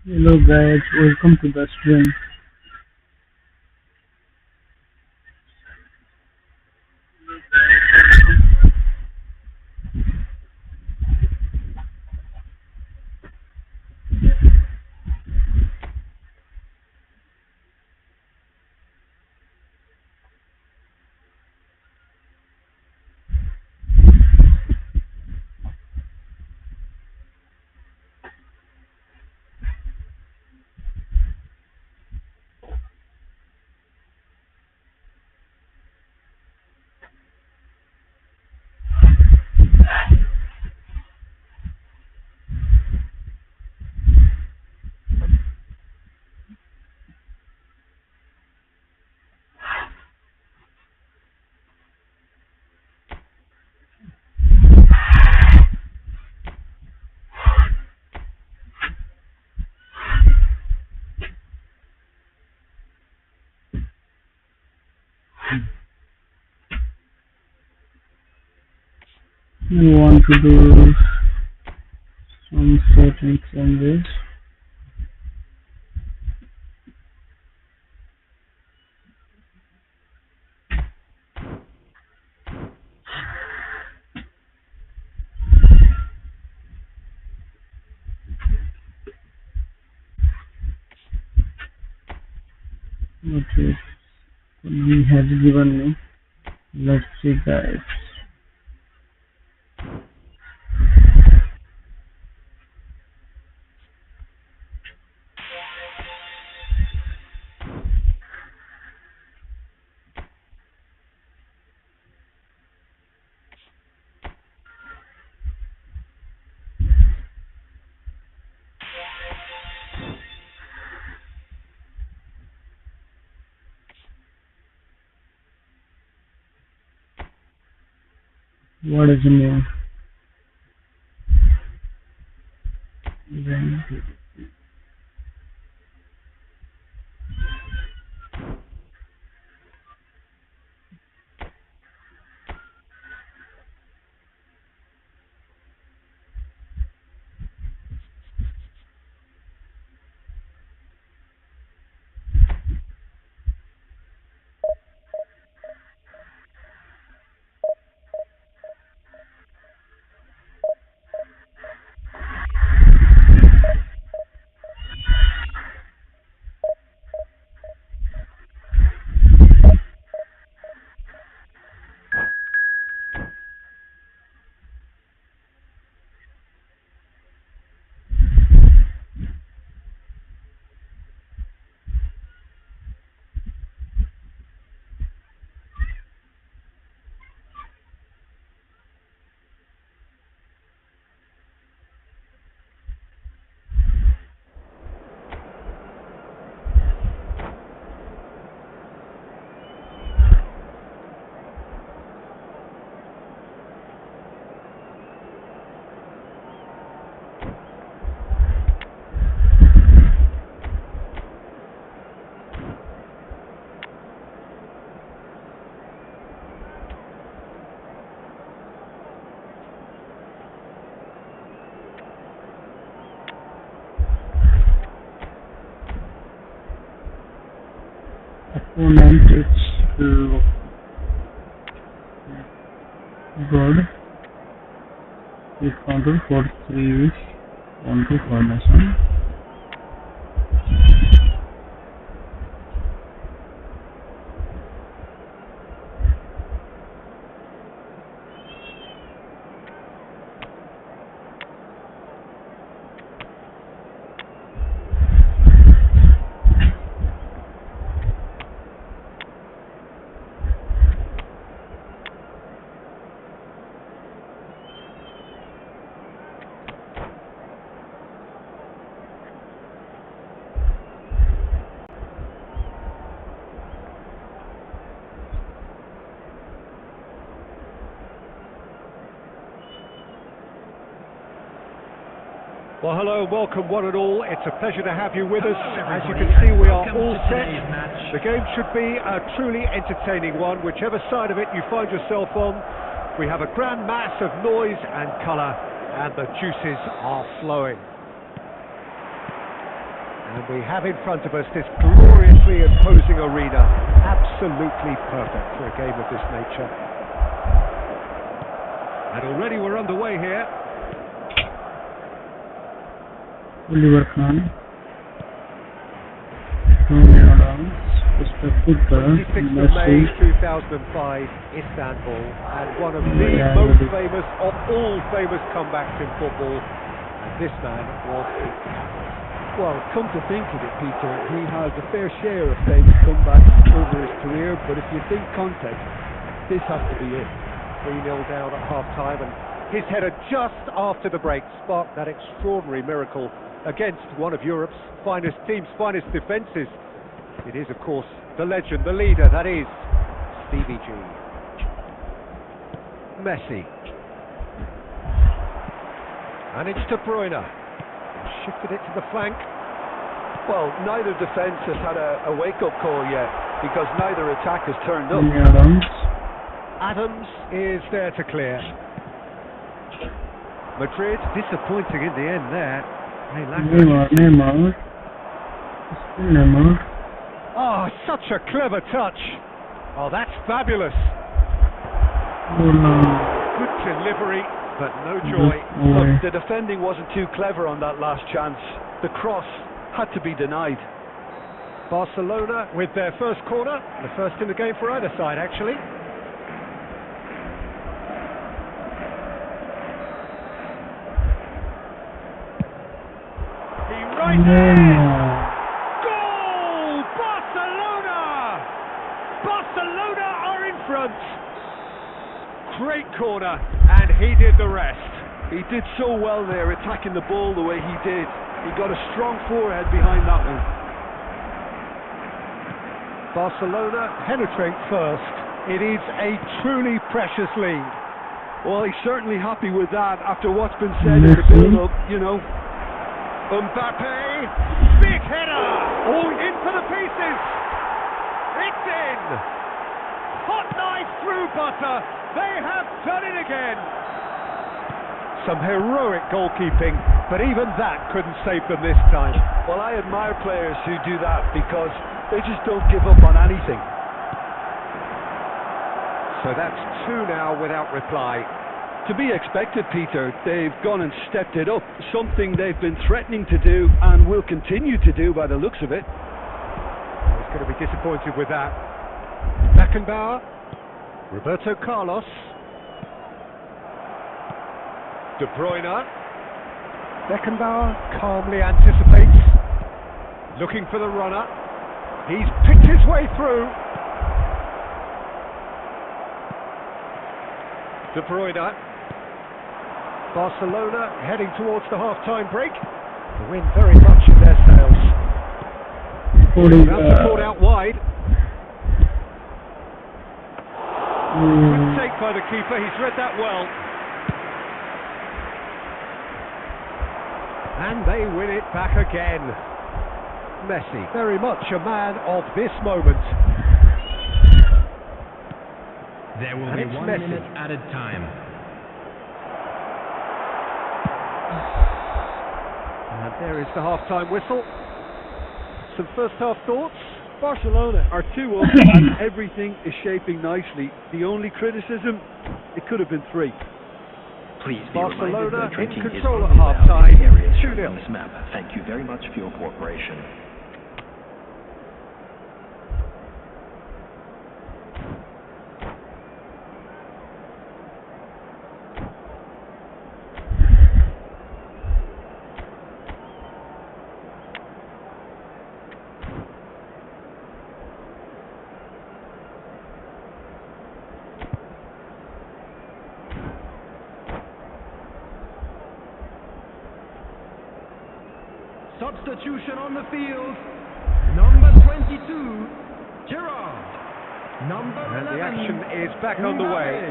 Hello guys, welcome to the stream. We want to do some certain changes. Okay, he has given me. Let's see guys. What is new? Then opponent is good. His control for 3 control formation. Well, hello, welcome one and all. It's a pleasure to have you with us. As you can see, we are all set. The game should be a truly entertaining one, whichever side of it you find yourself on. We have a grand mass of noise and colour, and the juices are flowing. And we have in front of us this gloriously imposing arena. Absolutely perfect for a game of this nature. And already we're underway here. Oliver Kahn. Tony Adams. Mr. Football. 26th of May 2005, Istanbul. And one of the most famous of all famous comebacks in football. And this man was a captain. Well, come to think of it, Peter, he has a fair share of famous comebacks over his career, but if you think context, this has to be it. 3-0 down at half-time, and his header just after the break sparked that extraordinary miracle against one of Europe's finest teams, finest defences. It is, of course, the legend, the leader, that is Stevie G. Messi. And it's De Bruyne. Shifted it to the flank. Well, neither defence has had a wake-up call yet, because neither attack has turned up. Adams is there to clear. Madrid disappointing in the end there. Neymar. Oh, such a clever touch. Oh, that's fabulous. Good delivery, but no joy. Look, the defending wasn't too clever on that last chance. The cross had to be denied. Barcelona with their first corner, the first in the game for either side, actually. Right there! Goal! Barcelona! Barcelona are in front. Great corner, and he did the rest. He did so well there, attacking the ball the way he did. He got a strong forehead behind that one. Barcelona penetrate first. It is a truly precious lead. Well, he's certainly happy with that after what's been said in the build-up, you know. Mbappe, big header! Oh, in for the pieces! It's in! Hot knife through butter! They have done it again! Some heroic goalkeeping, but even that couldn't save them this time. Well, I admire players who do that because they just don't give up on anything. So that's 2 now without reply. To be expected, Peter. They've gone and stepped it up, something they've been threatening to do and will continue to do by the looks of it. He's going to be disappointed with that. Beckenbauer, Roberto Carlos, De Bruyne. Beckenbauer calmly anticipates, looking for the runner. He's picked his way through. De Bruyne. Barcelona heading towards the half-time break. The wind very much in their sails. That's caught out wide. Good take by the keeper, he's read that well. And they win it back again. Messi, very much a man of this moment. There will be 1 minute added time. And there is the half-time whistle. Some first-half thoughts? Barcelona are 2 up and everything is shaping nicely. The only criticism, it could have been 3. Please be Barcelona reminded in that control at drinking is half-time. only allowed in areas 2-0. on this map. Thank you very much for your cooperation. Substitution on the field. Number 22, Gerrard. Number 11. And the action is back on the way.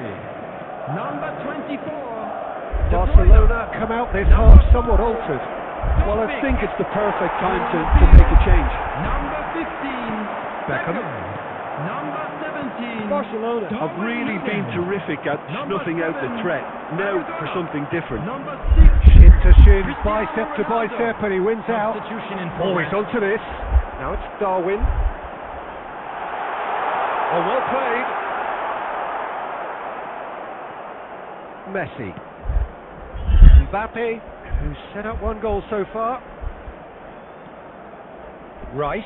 Number 24. Barcelona come out this half somewhat altered. Well, I think it's the perfect time to make a change. Number 15, Beckham. Number 17. Barcelona have really been terrific at snuffing out the threat. Now for something different. Number 6. Into Centre shin, bicep to bicep, and he wins out. Substitution in Oh, he's onto this. Now it's Darwin. Oh, well played. Messi. Mbappe, who's set up one goal so far. Rice.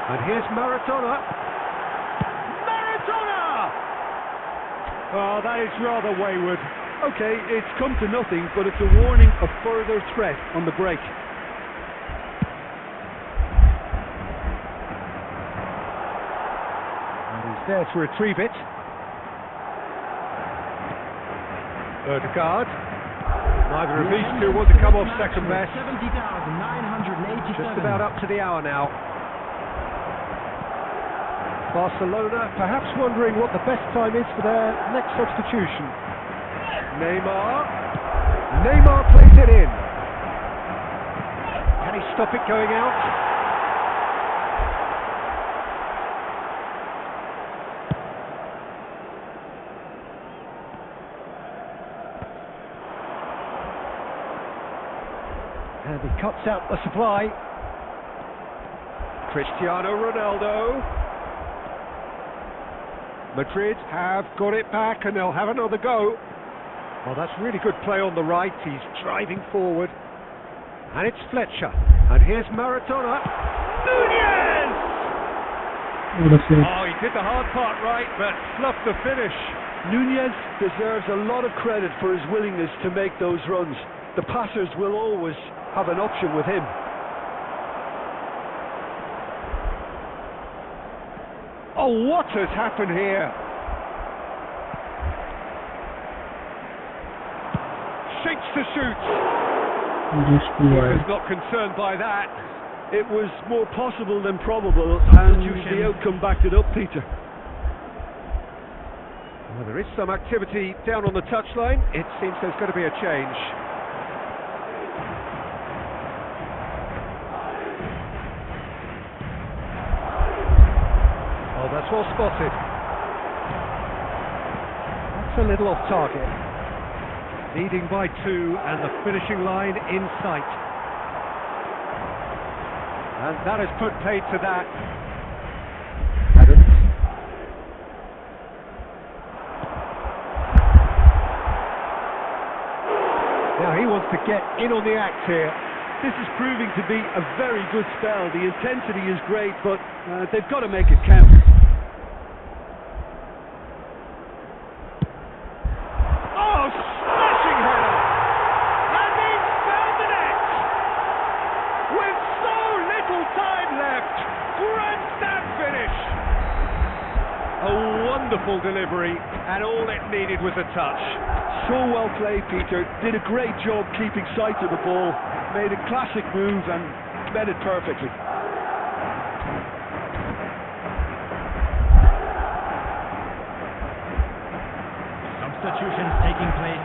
And here's Maradona. Maradona! Oh, that is rather wayward. Okay, it's come to nothing, but it's a warning of further threat on the break. And he's there to retrieve it. Ødegaard. Neither of these two want to come off second best. 70,987. Just about up to the hour now. Barcelona perhaps wondering what the best time is for their next substitution. Neymar. Neymar plays it in. Can he stop it going out? And he cuts out the supply. Cristiano Ronaldo. Madrid have got it back and they'll have another go. Well, that's really good play on the right. He's driving forward. And it's Fletcher. And here's Maradona. Nunez! What a save. Oh, he did the hard part right, but fluffed the finish. Nunez deserves a lot of credit for his willingness to make those runs. The passers will always have an option with him. Oh, what has happened here? Shakes to shoot. Just too He wide. was not concerned by that. It was more possible than probable, and Substitution. the outcome backed it up, Peter. Well, there is some activity down on the touchline. It seems there's going to be a change. Oh, that's well spotted. That's a little off target. Leading by 2 and the finishing line in sight. And that has put paid to that. Adams. Now he wants to get in on the act here. This is proving to be a very good spell. The intensity is great, but they've got to make it count. Oh, smashing header! And he's found the net! With so little time left! Grandstand finish! A wonderful delivery, and all it needed was a touch. So well played, Peter. Did a great job keeping sight of the ball. Made a classic move and met it perfectly. Substitutions taking place.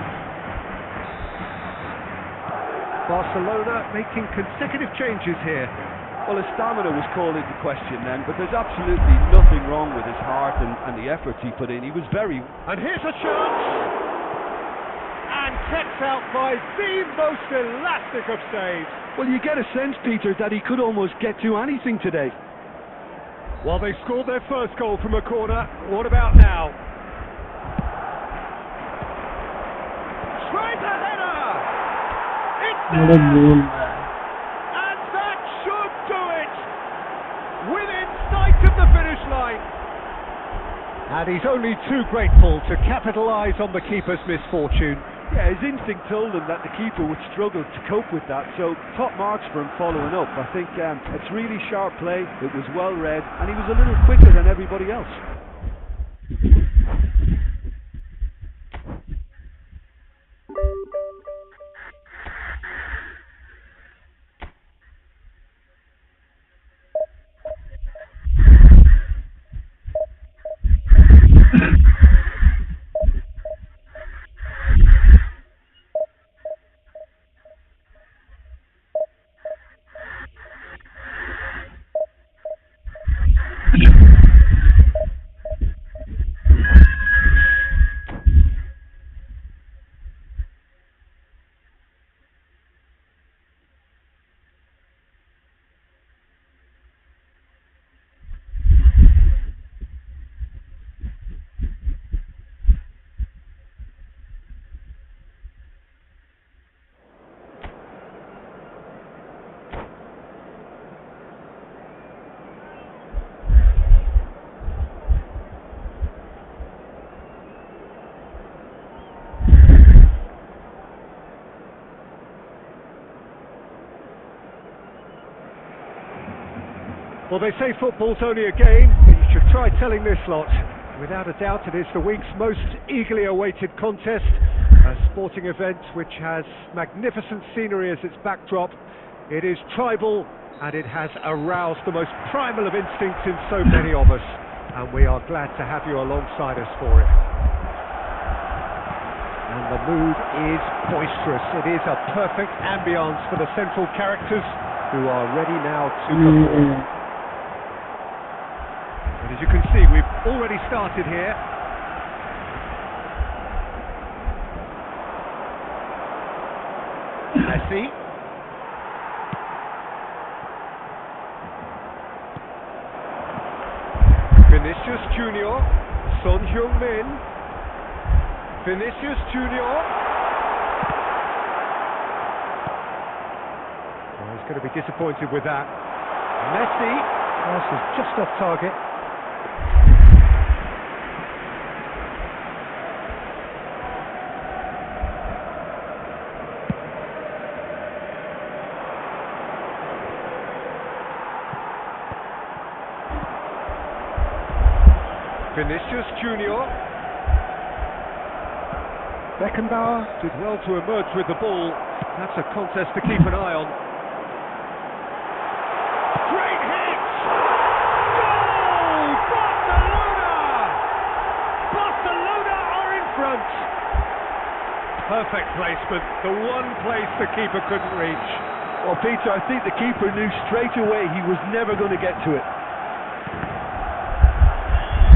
Barcelona making consecutive changes here. Well, his stamina was called into question then, but there's absolutely nothing wrong with his heart and the efforts he put in. He was very... And here's a chance! And kept out by the most elastic of saves. Well, you get a sense, Peter, that he could almost get to anything today. Well, they scored their first goal from a corner. What about now? Tries a header! It's What a there! goal, man. And that should do it! Within sight of the finish line. And he's only too grateful to capitalise on the keeper's misfortune. Yeah, his instinct told him that the keeper would struggle to cope with that, so top marks for him following up. I think it's really sharp play, it was well read, and he was a little quicker than everybody else. Well, they say football's only a game, but you should try telling this lot. Without a doubt, it is the week's most eagerly awaited contest, a sporting event which has magnificent scenery as its backdrop. It is tribal, and it has aroused the most primal of instincts in so many of us, and we are glad to have you alongside us for it. And the mood is boisterous. It is a perfect ambience for the central characters who are ready now to perform. And as you can see, we've already started here. Messi. Vinicius Junior. Son Heung-min. Vinicius Junior. Oh, he's going to be disappointed with that. Messi. Pass was just off target. Vinicius Junior. Beckenbauer did well to emerge with the ball. That's a contest to keep an eye on. Great hit! Goal! Barcelona! Barcelona are in front. Perfect placement. The one place the keeper couldn't reach. Well, Peter, I think the keeper knew straight away he was never going to get to it.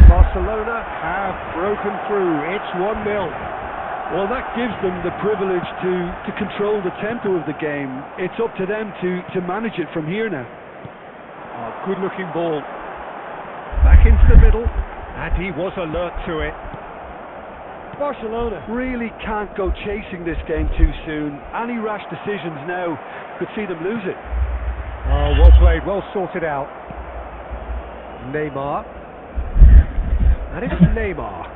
Barcelona have broken through. It's 1-0. Well, that gives them the privilege to control the tempo of the game. It's up to them to manage it from here now. Oh, good-looking ball. Back into the middle, and he was alert to it. Barcelona really can't go chasing this game too soon. Any rash decisions now could see them lose it. Oh, well played, well sorted out. Neymar. And it's Neymar.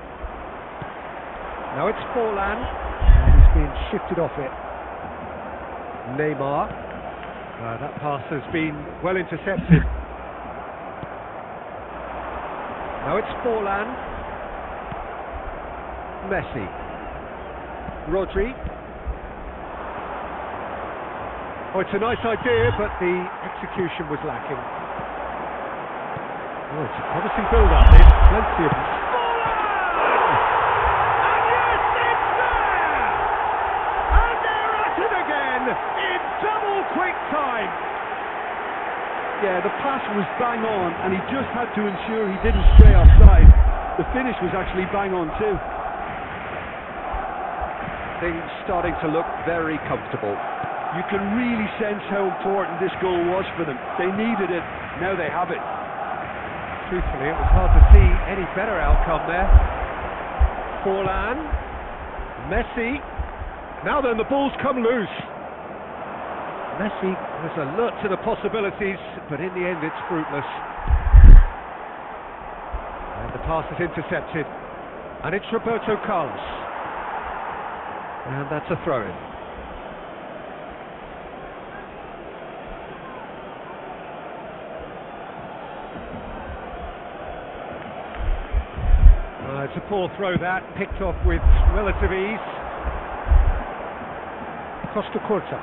Now it's Forlan, and he's being shifted off it. Neymar. That pass has been well intercepted. Now it's Forlan. Messi. Rodri. Oh, it's a nice idea, but the execution was lacking. Oh, it's a promising build-up. There's plenty of... And yes, it's there! And they're at it again in double quick time. Yeah, the pass was bang on, and he just had to ensure he didn't stray offside. The finish was actually bang on too. Things starting to look very comfortable. You can really sense how important this goal was for them. They needed it, now they have it. Truthfully, it was hard to see any better outcome there. Forlan. Messi. Now then, the ball's come loose. Messi was alert to the possibilities, but in the end it's fruitless. And the pass is intercepted. And it's Roberto Carlos. And that's a throw-in. It's a poor throw that, picked off with relative ease. Costa Curta.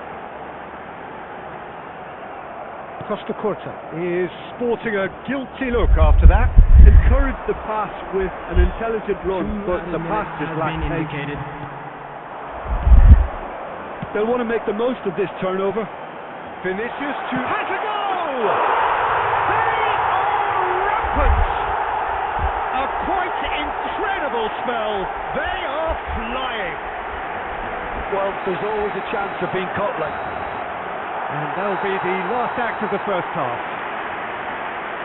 Costa Curta is sporting a guilty look after that. Encouraged the pass with an intelligent run, but the pass just lacked pace. They'll want to make the most of this turnover. Vinicius has a goal! They are rampant! A quite incredible spell. They are flying. Well, there's always a chance of being caught like. And that'll be the last act of the first half.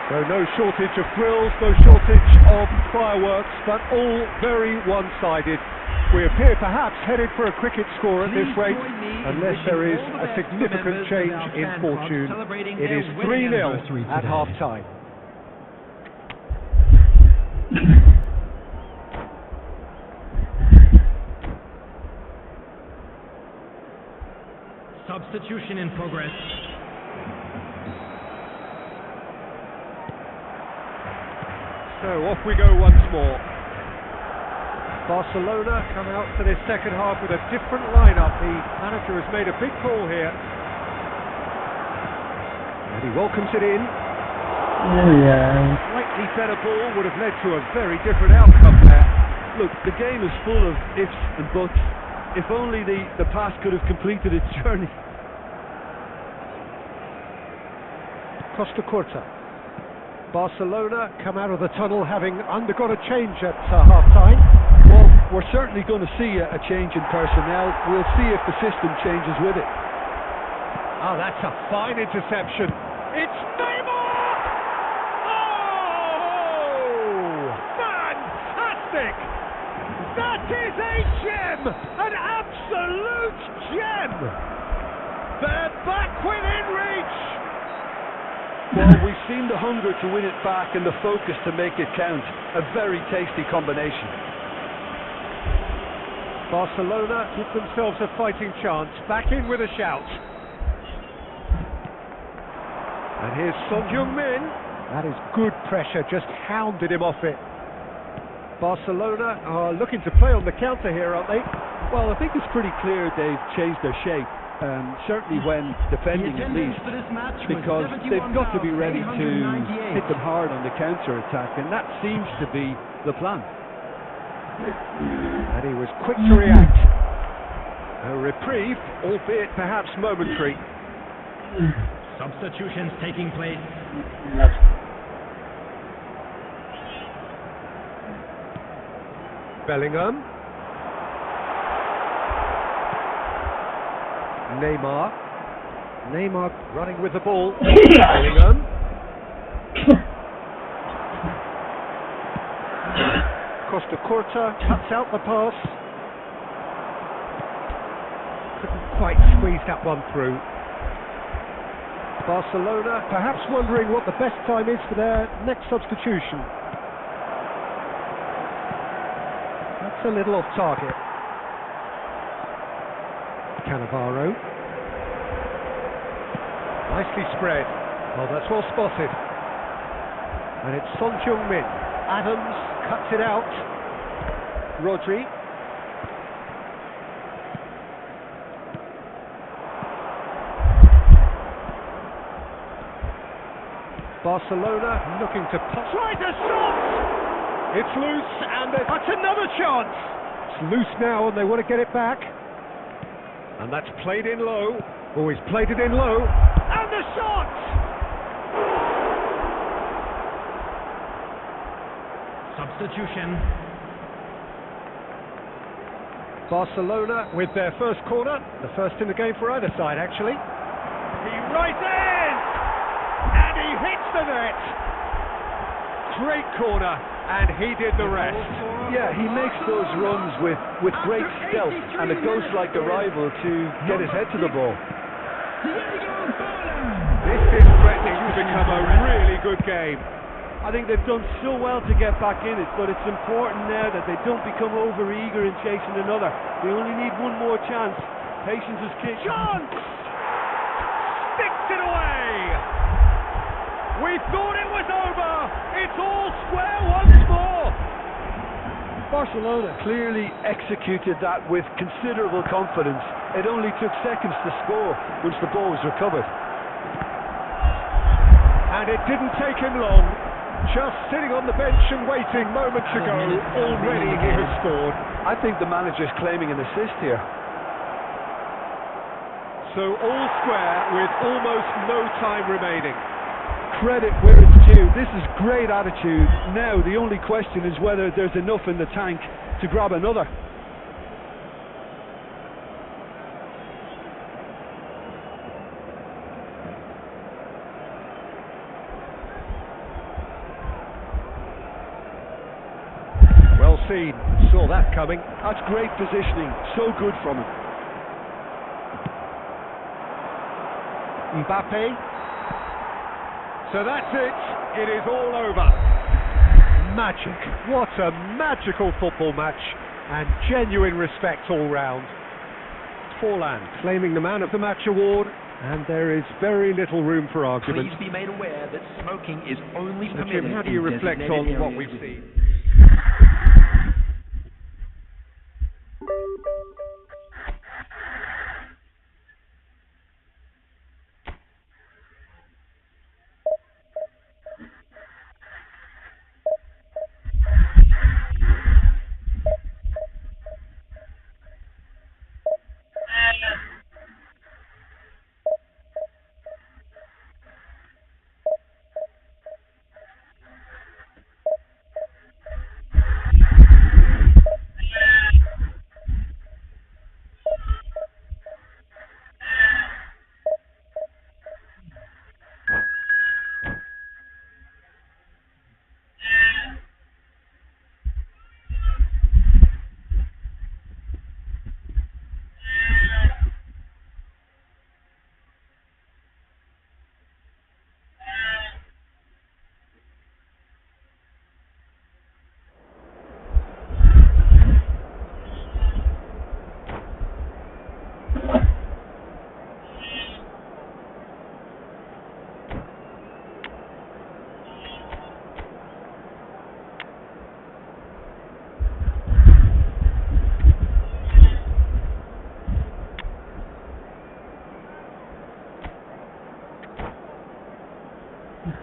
So no shortage of thrills, no shortage of fireworks, but all very one-sided. We appear perhaps headed for a cricket score at this rate, unless there is a significant change in fortune. It is 3-0 at half-time. Substitution in progress. So off we go once more. Barcelona come out for this second half with a different lineup. The manager has made a big call here. And he welcomes it in. Yeah. Slightly better ball would have led to a very different outcome there. Look, the game is full of ifs and buts. If only the pass could have completed its journey. Costa Curta. Barcelona come out of the tunnel having undergone a change at half-time. Well, we're certainly going to see a change in personnel. We'll see if the system changes with it. Oh, that's a fine interception. It's Neymar! Oh! Fantastic! That is a gem! An absolute gem! They're back within reach! Well, we've seen the hunger to win it back and the focus to make it count. A very tasty combination. Barcelona give themselves a fighting chance. Back in with a shout. And here's Son Heung-min. That is good pressure, just hounded him off it. Barcelona are looking to play on the counter here, aren't they? Well, I think it's pretty clear they've changed their shape. Certainly when defending at least, because they've got to be ready to hit them hard on the counter-attack, and that seems to be the plan. And he was quick to react. A reprieve, albeit perhaps momentary. Substitutions taking place. Bellingham. Neymar running with the ball. Bellingham. Costa Curta cuts out the pass. Couldn't quite squeeze that one through. Barcelona perhaps wondering what the best time is for their next substitution. That's a little off target. Cannavaro. Nicely spread. Oh, that's well spotted. And it's Son Heung-min. Adams cuts it out. Rodri. Barcelona looking to pass. Try to shot! It's loose, and that's another chance. It's loose now, and they want to get it back. And that's played in low. Oh, he's played it in low. And the shot! Substitution. Barcelona with their first corner. The first in the game for either side, actually. He right in! And he hits the net! Great corner, and he did the rest. Yeah, he makes those runs with great stealth and a ghost-like arrival to get his head to the ball. This is threatening to become a really good game. I think they've done so well to get back in it, but it's important now that they don't become over-eager in chasing another. They only need one more chance. Patience is key. Chance! Sticks it away! We thought it was over! It's all square once more! Barcelona clearly executed that with considerable confidence. It only took seconds to score once the ball was recovered. And it didn't take him long. Just sitting on the bench and waiting moments ago, already he has scored. I think the manager's claiming an assist here. So all square with almost no time remaining. Credit where it's due. This is great attitude. Now the only question is whether there's enough in the tank to grab another. Well seen, saw that coming. That's great positioning, so good from him. Mbappe. So that's it, it is all over. Magic, what a magical football match, and genuine respect all round. Forlan claiming the Man of the Match award. And there is very little room for argument. Please be made aware that smoking is only So permitted Jim, how do you in reflect designated on what areas. we've seen?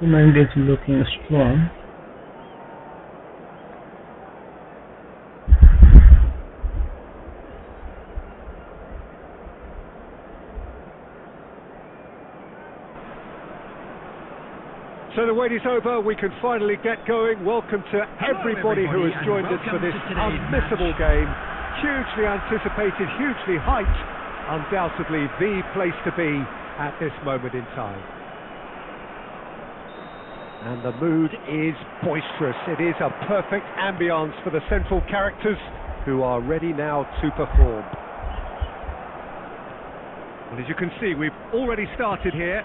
Mind is looking strong. So the wait is over, we can finally get going. Welcome to everybody who has joined us for this unmissable game. Hugely anticipated, hugely hyped. Undoubtedly the place to be at this moment in time. And the mood is boisterous. It is a perfect ambience for the central characters who are ready now to perform. Well, as you can see, we've already started here.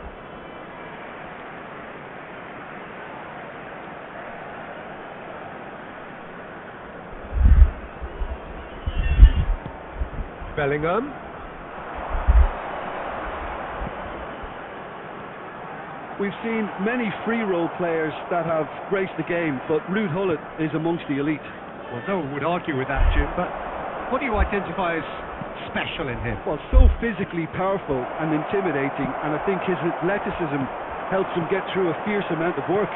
Bellingham. We've seen many free role players that have graced the game, but Ruud Gullit is amongst the elite. Well, no one would argue with that, Jim, but what do you identify as special in him? Well, so physically powerful and intimidating, and I think his athleticism helps him get through a fierce amount of work.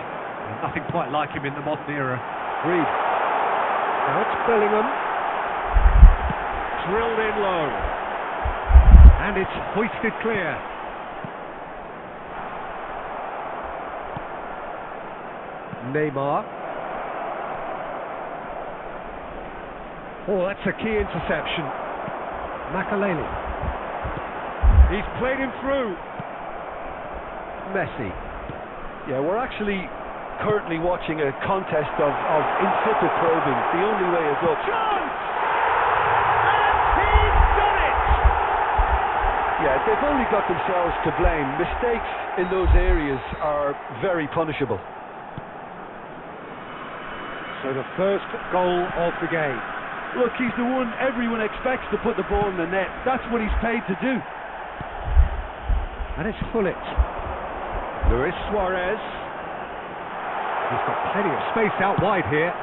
Nothing quite like him in the modern era. Agreed. Now it's Bellingham. Drilled in low. And it's hoisted clear. Neymar. Oh, that's a key interception. Makaleli. He's played him through. Messi. Yeah, we're actually currently watching a contest of insipid probing. The only way is up. Chance! And he's done it! Yeah, they've only got themselves to blame. Mistakes in those areas are very punishable. So the first goal of the game. Look, he's the one everyone expects to put the ball in the net. That's what he's paid to do. And it's Gullit. Luis Suarez. He's got plenty of space out wide here.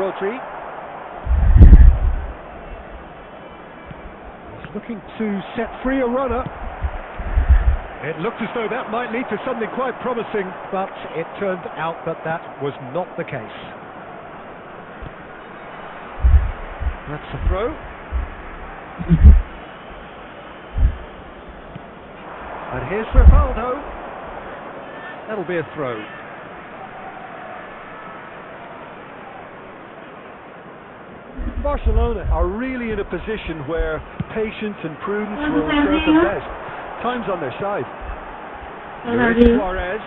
Rodri. He's looking to set free a runner. It looked as though that might lead to something quite promising, but it turned out that that was not the case. That's a throw. And here's Rivaldo. That'll be a throw. Barcelona are really in a position where patience and prudence will serve them best. Time's on their side. Luis Suarez.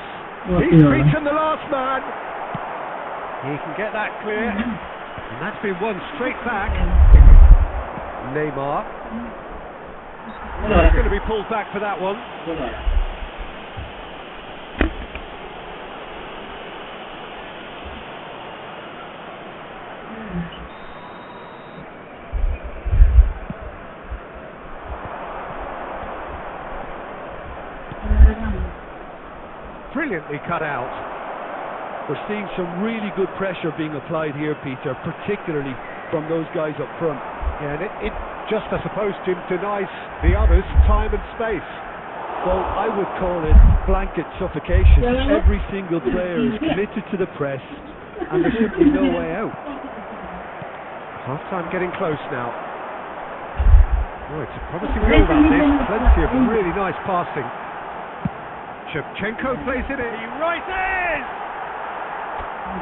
He's beaten the last man. He can get that clear. And that's been won straight back. Neymar. He's going to be pulled back for that one. Brilliantly cut out. We're seeing some really good pressure being applied here, Peter, particularly from those guys up front. Yeah, and it just, I suppose, Jim, denies the others time and space. Well, I would call it blanket suffocation. Every single player is committed to the press, and there's simply no way out. Half-time getting close now. Oh, it's a promising goal, that is. Plenty of really nice passing. Shevchenko plays it in. He rises!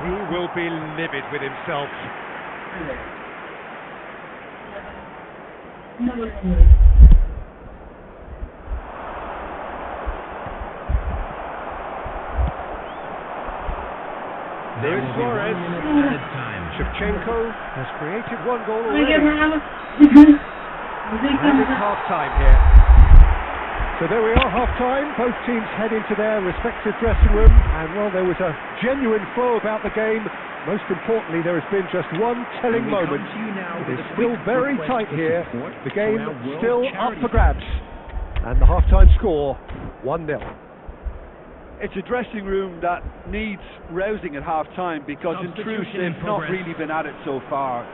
He will be livid with himself. There's Suarez. Shevchenko has created one goal already. And it's half-time here. So there we are, half-time. Both teams head into their respective dressing room, and well, there was a genuine flow about the game. Most importantly, there has been just one telling moment. It is still very tight here. The game still up for grabs. And the half-time score, 1-0. It's a dressing room that needs rousing at half-time because in truth they've not really been at it so far.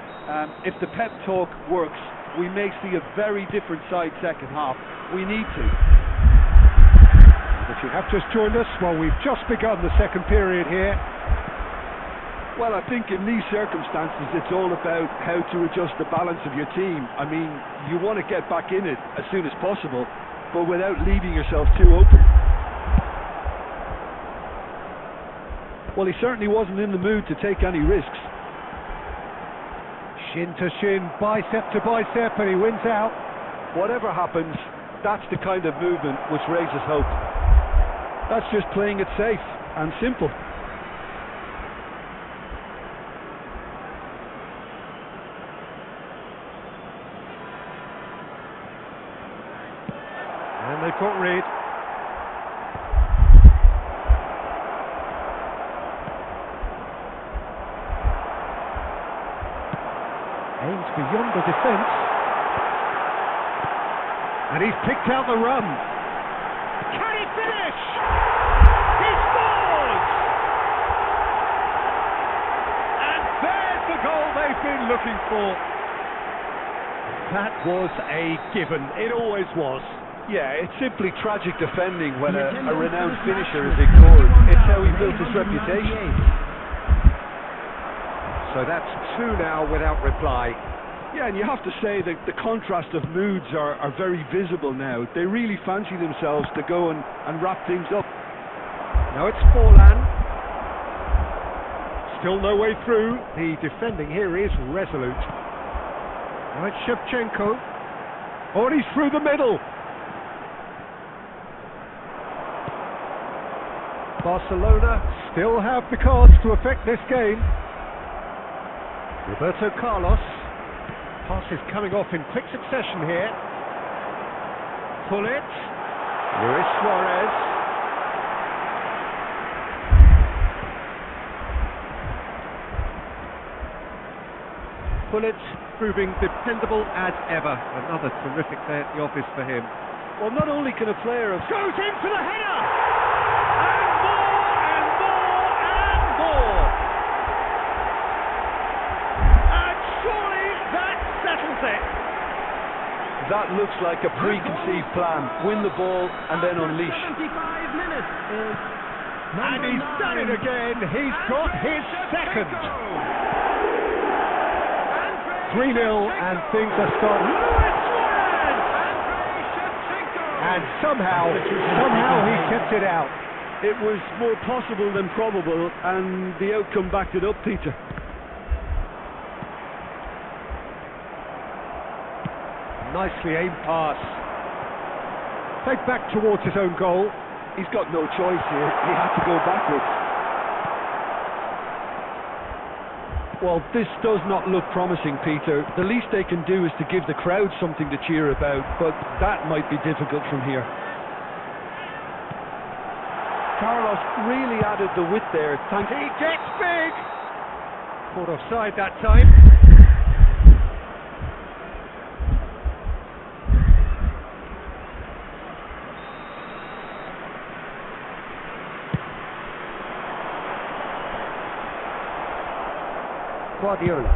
If the pep talk works, we may see a very different side second half. We need to. If you have just joined us, well, we've just begun the second period here. Well, I think in these circumstances it's all about how to adjust the balance of your team. I mean, you want to get back in it as soon as possible, but without leaving yourself too open. Well, he certainly wasn't in the mood to take any risks. Shin to shin, bicep to bicep, and he wins out. Whatever happens, that's the kind of movement which raises hope. That's just playing it safe and simple. And they've got Reed. Aims beyond the defence. And he's picked out the run. Can he finish? He scores! And there's the goal they've been looking for. That was a given. It always was. Yeah, it's simply tragic defending when a renowned finisher is ignored. It's how he built his reputation. So that's 2 now without reply. Yeah, and you have to say that the contrast of moods are very visible now. They really fancy themselves to go and wrap things up. Now it's Forlan. Still no way through. The defending here is resolute. Now it's Shevchenko. Oh, and he's through the middle. Barcelona still have the cards to affect this game. Roberto Carlos. Passes coming off in quick succession here. Pull it. Luis Suarez. Pull it, proving dependable as ever. Another terrific day at the office for him. Well, not only can a player have... Goes in for the header! And more and more and more! And surely that settles it! That looks like a preconceived plan. Win the ball and then unleash. 75 minutes is and he's done it again. He's got his second. 3-0 and things are starting. And somehow he kept it out. It was more possible than probable, and the outcome backed it up, Peter. Nicely aimed pass. Played back towards his own goal. He's got no choice here. He had to go backwards. Well, this does not look promising, Peter. The least they can do is to give the crowd something to cheer about, but that might be difficult from here. Carlos really added the width there. He gets big! Caught offside that time. Guardiola.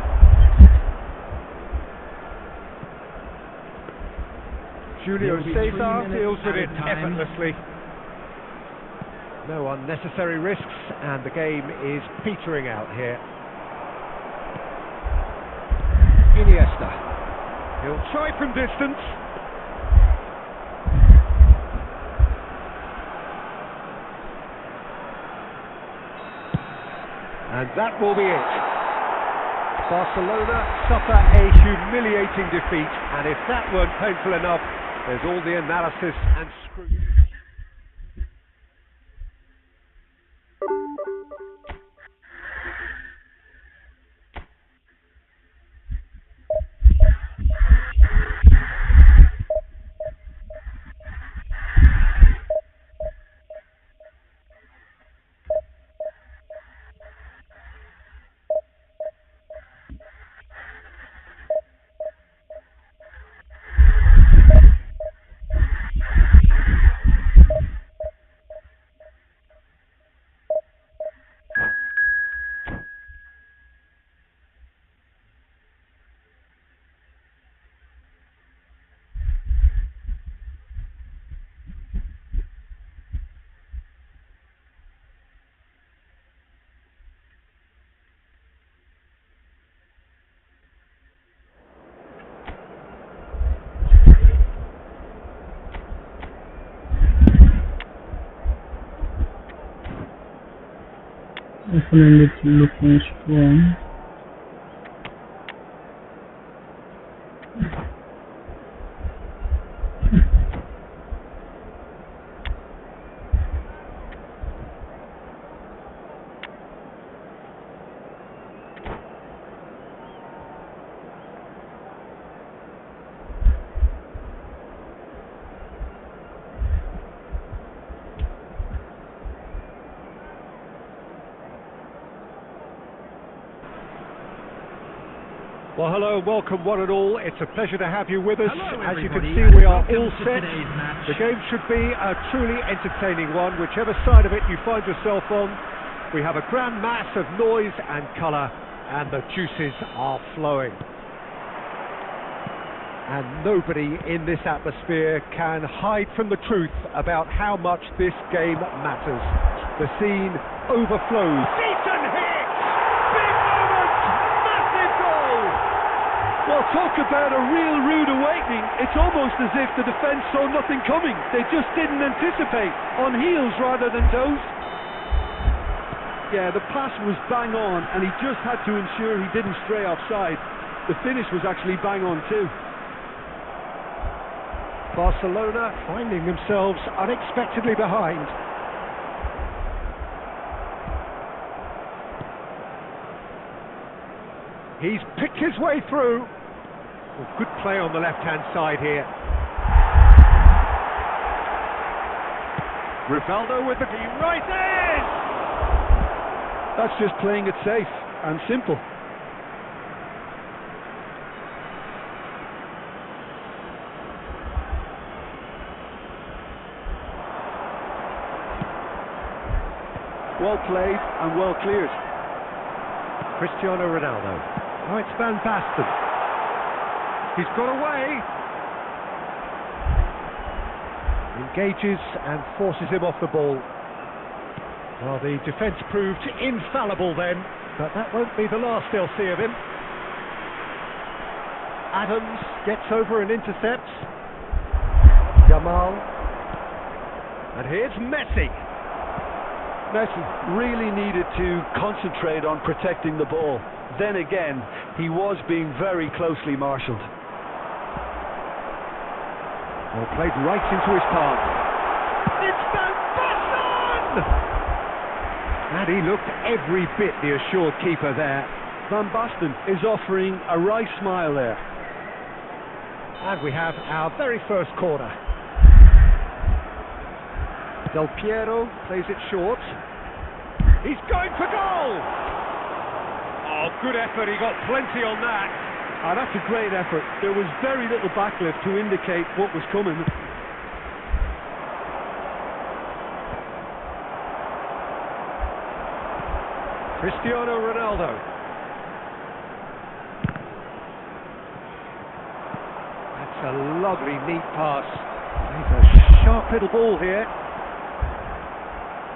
Julio Cesar deals with it effortlessly. No unnecessary risks, and the game is petering out here. Iniesta. He'll try from distance. And that will be it. Barcelona suffer a humiliating defeat, and if that weren't painful enough, there's all the analysis and scrutiny. Opponent is looking strong. Well, hello, welcome one and all. It's a pleasure to have you with us. Hello, as you can everybody, see, and we are welcome all to set. today's match. The game should be a truly entertaining one, whichever side of it you find yourself on. We have a grand mass of noise and colour, and the juices are flowing. And nobody in this atmosphere can hide from the truth about how much this game matters. The scene overflows. Decent hit! Big moment! Massive goal! Well, talk about a real rude awakening. It's almost as if the defence saw nothing coming. They just didn't anticipate. On heels rather than toes. Yeah, the pass was bang on, and he just had to ensure he didn't stray offside. The finish was actually bang on too. Barcelona finding themselves unexpectedly behind. He's picked his way through. Well, good play on the left-hand side here. Rivaldo with the right in! That's just playing it safe and simple. Well played and well cleared. Cristiano Ronaldo. Oh, it's Van Basten. He's got away. Engages and forces him off the ball. Well, the defence proved infallible then, but that won't be the last they'll see of him. Adams gets over and intercepts. Jamal. And here's Messi. Messi really needed to concentrate on protecting the ball. Then again, he was being very closely marshalled. Well, played right into his path. It's Van Basten! And he looked every bit the assured keeper there. Van Basten is offering a wry smile there. And we have our very first corner. Del Piero plays it short. He's going for goal! Oh, good effort, he got plenty on that. Ah, that's a great effort. There was very little backlift to indicate what was coming. Cristiano Ronaldo. lovely, neat pass. He's a sharp little ball here.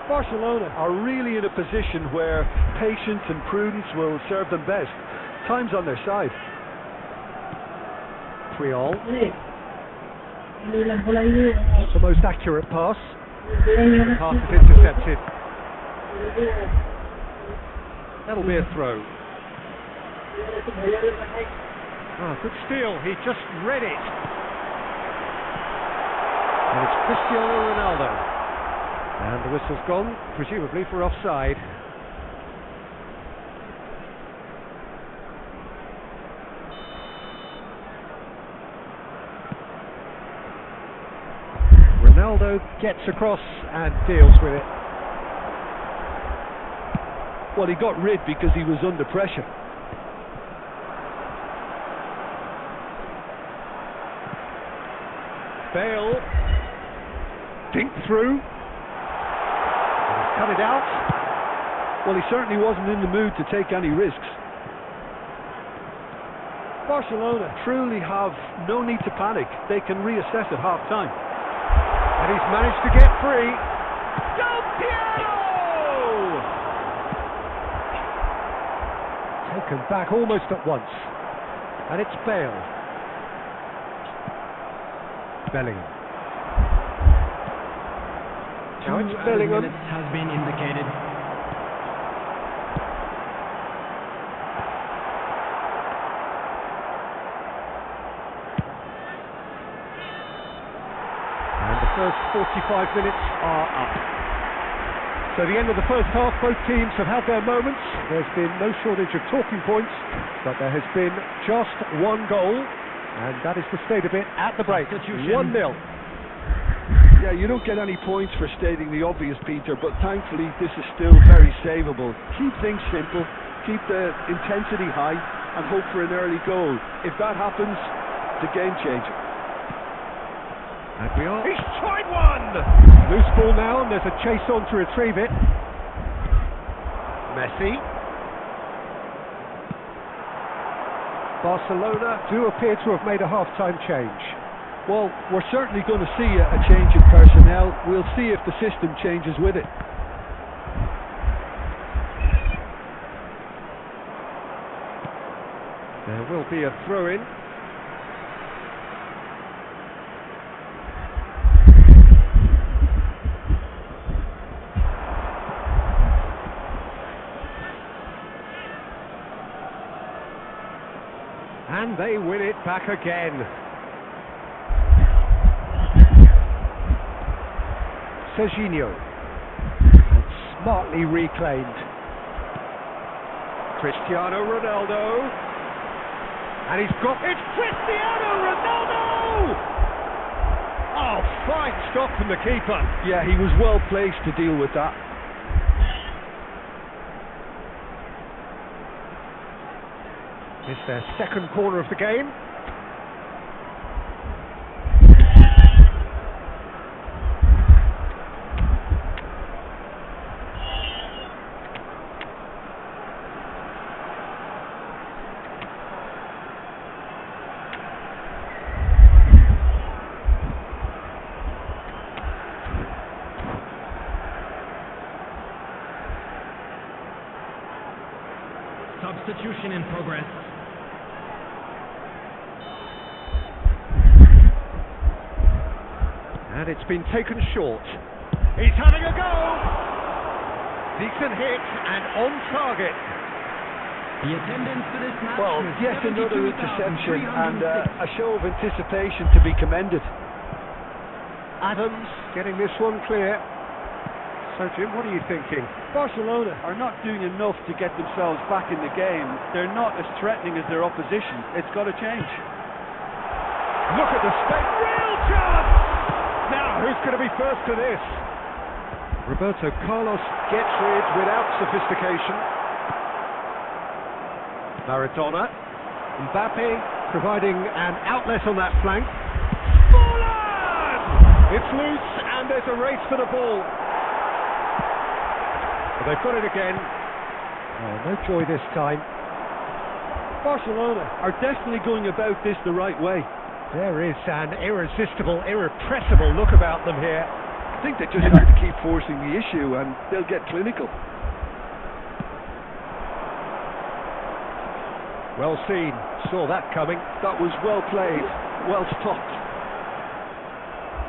Barcelona are really in a position where patience and prudence will serve them best. Time's on their side. Puyol. The most accurate pass. The pass is intercepted. That'll be a throw. Good steal. He just read it. And it's Cristiano Ronaldo. And the whistle's gone, presumably for offside. Ronaldo gets across and deals with it. Well, he got rid because he was under pressure. Bale. Dink through. Cut it out. Well, he certainly wasn't in the mood to take any risks. Barcelona truly have no need to panic. They can reassess at half-time. And he's managed to get free. Del Piero! Taken back almost at once. And it's Bale. Bellingham. Now it's Bellingham. Has been indicated. And the first 45 minutes are up. So the end of the first half, both teams have had their moments. There's been no shortage of talking points, but there has been just one goal, and that is the state of it at the break. 1-0. Yeah, you don't get any points for stating the obvious, Peter, but thankfully this is still very savable. Keep things simple, keep the intensity high, and hope for an early goal. If that happens, it's a game changer. And we are. He's tried one! Loose ball now, and there's a chase on to retrieve it. Messi. Barcelona do appear to have made a half-time change. Well, we're certainly going to see a change in personnel. We'll see if the system changes with it. There will be a throw-in. And they win it back again. Serginho. And smartly reclaimed. Cristiano Ronaldo. And he's got... It's Cristiano Ronaldo! Oh, fine stop from the keeper. Yeah, he was well placed to deal with that. It's their second corner of the game. Substitution in progress. And it's been taken short. He's having a go! Decent hit and on target. The attendance for this match Well, was yet another interception and 72,306. a show of anticipation to be commended. Adams getting this one clear. So Jim, what are you thinking? Barcelona are not doing enough to get themselves back in the game. They're not as threatening as their opposition. It's got to change. Look at the stake. Real chance! Now, who's going to be first to this? Roberto Carlos gets rid without sophistication. Maradona. Mbappe providing an outlet on that flank. Ballers! It's loose and there's a race for the ball. But they've got it again. Oh, no joy this time. Barcelona are definitely going about this the right way. There is an irresistible, irrepressible look about them here. I think they just have to keep forcing the issue and they'll get clinical. Well seen, saw that coming. That was well played, well stopped.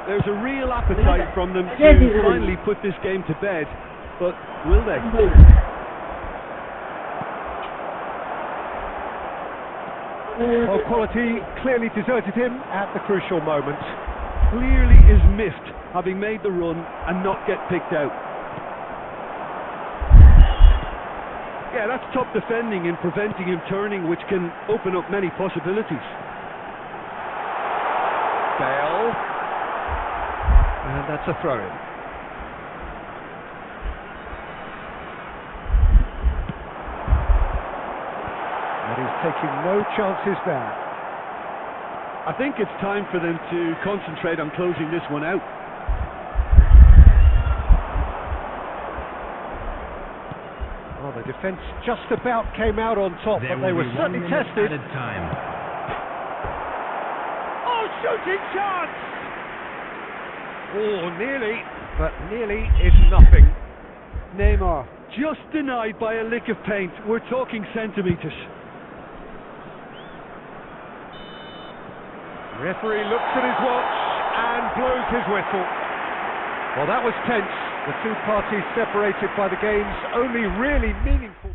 There's a real appetite from them to finally put this game to bed, but will they? Well, quality clearly deserted him at the crucial moment. Clearly is missed, having made the run and not get picked out. Yeah, that's top defending and preventing him turning, which can open up many possibilities. Bale. And that's a throw-in. And he's taking no chances there. I think it's time for them to concentrate on closing this one out. Well, the defence just about came out on top, but they were certainly tested. Added time. Oh, shooting chance! Oh, nearly, but nearly is nothing. Neymar, just denied by a lick of paint. We're talking centimetres. Referee looks at his watch and blows his whistle. Well, that was tense. The two parties separated by the game's only really meaningful...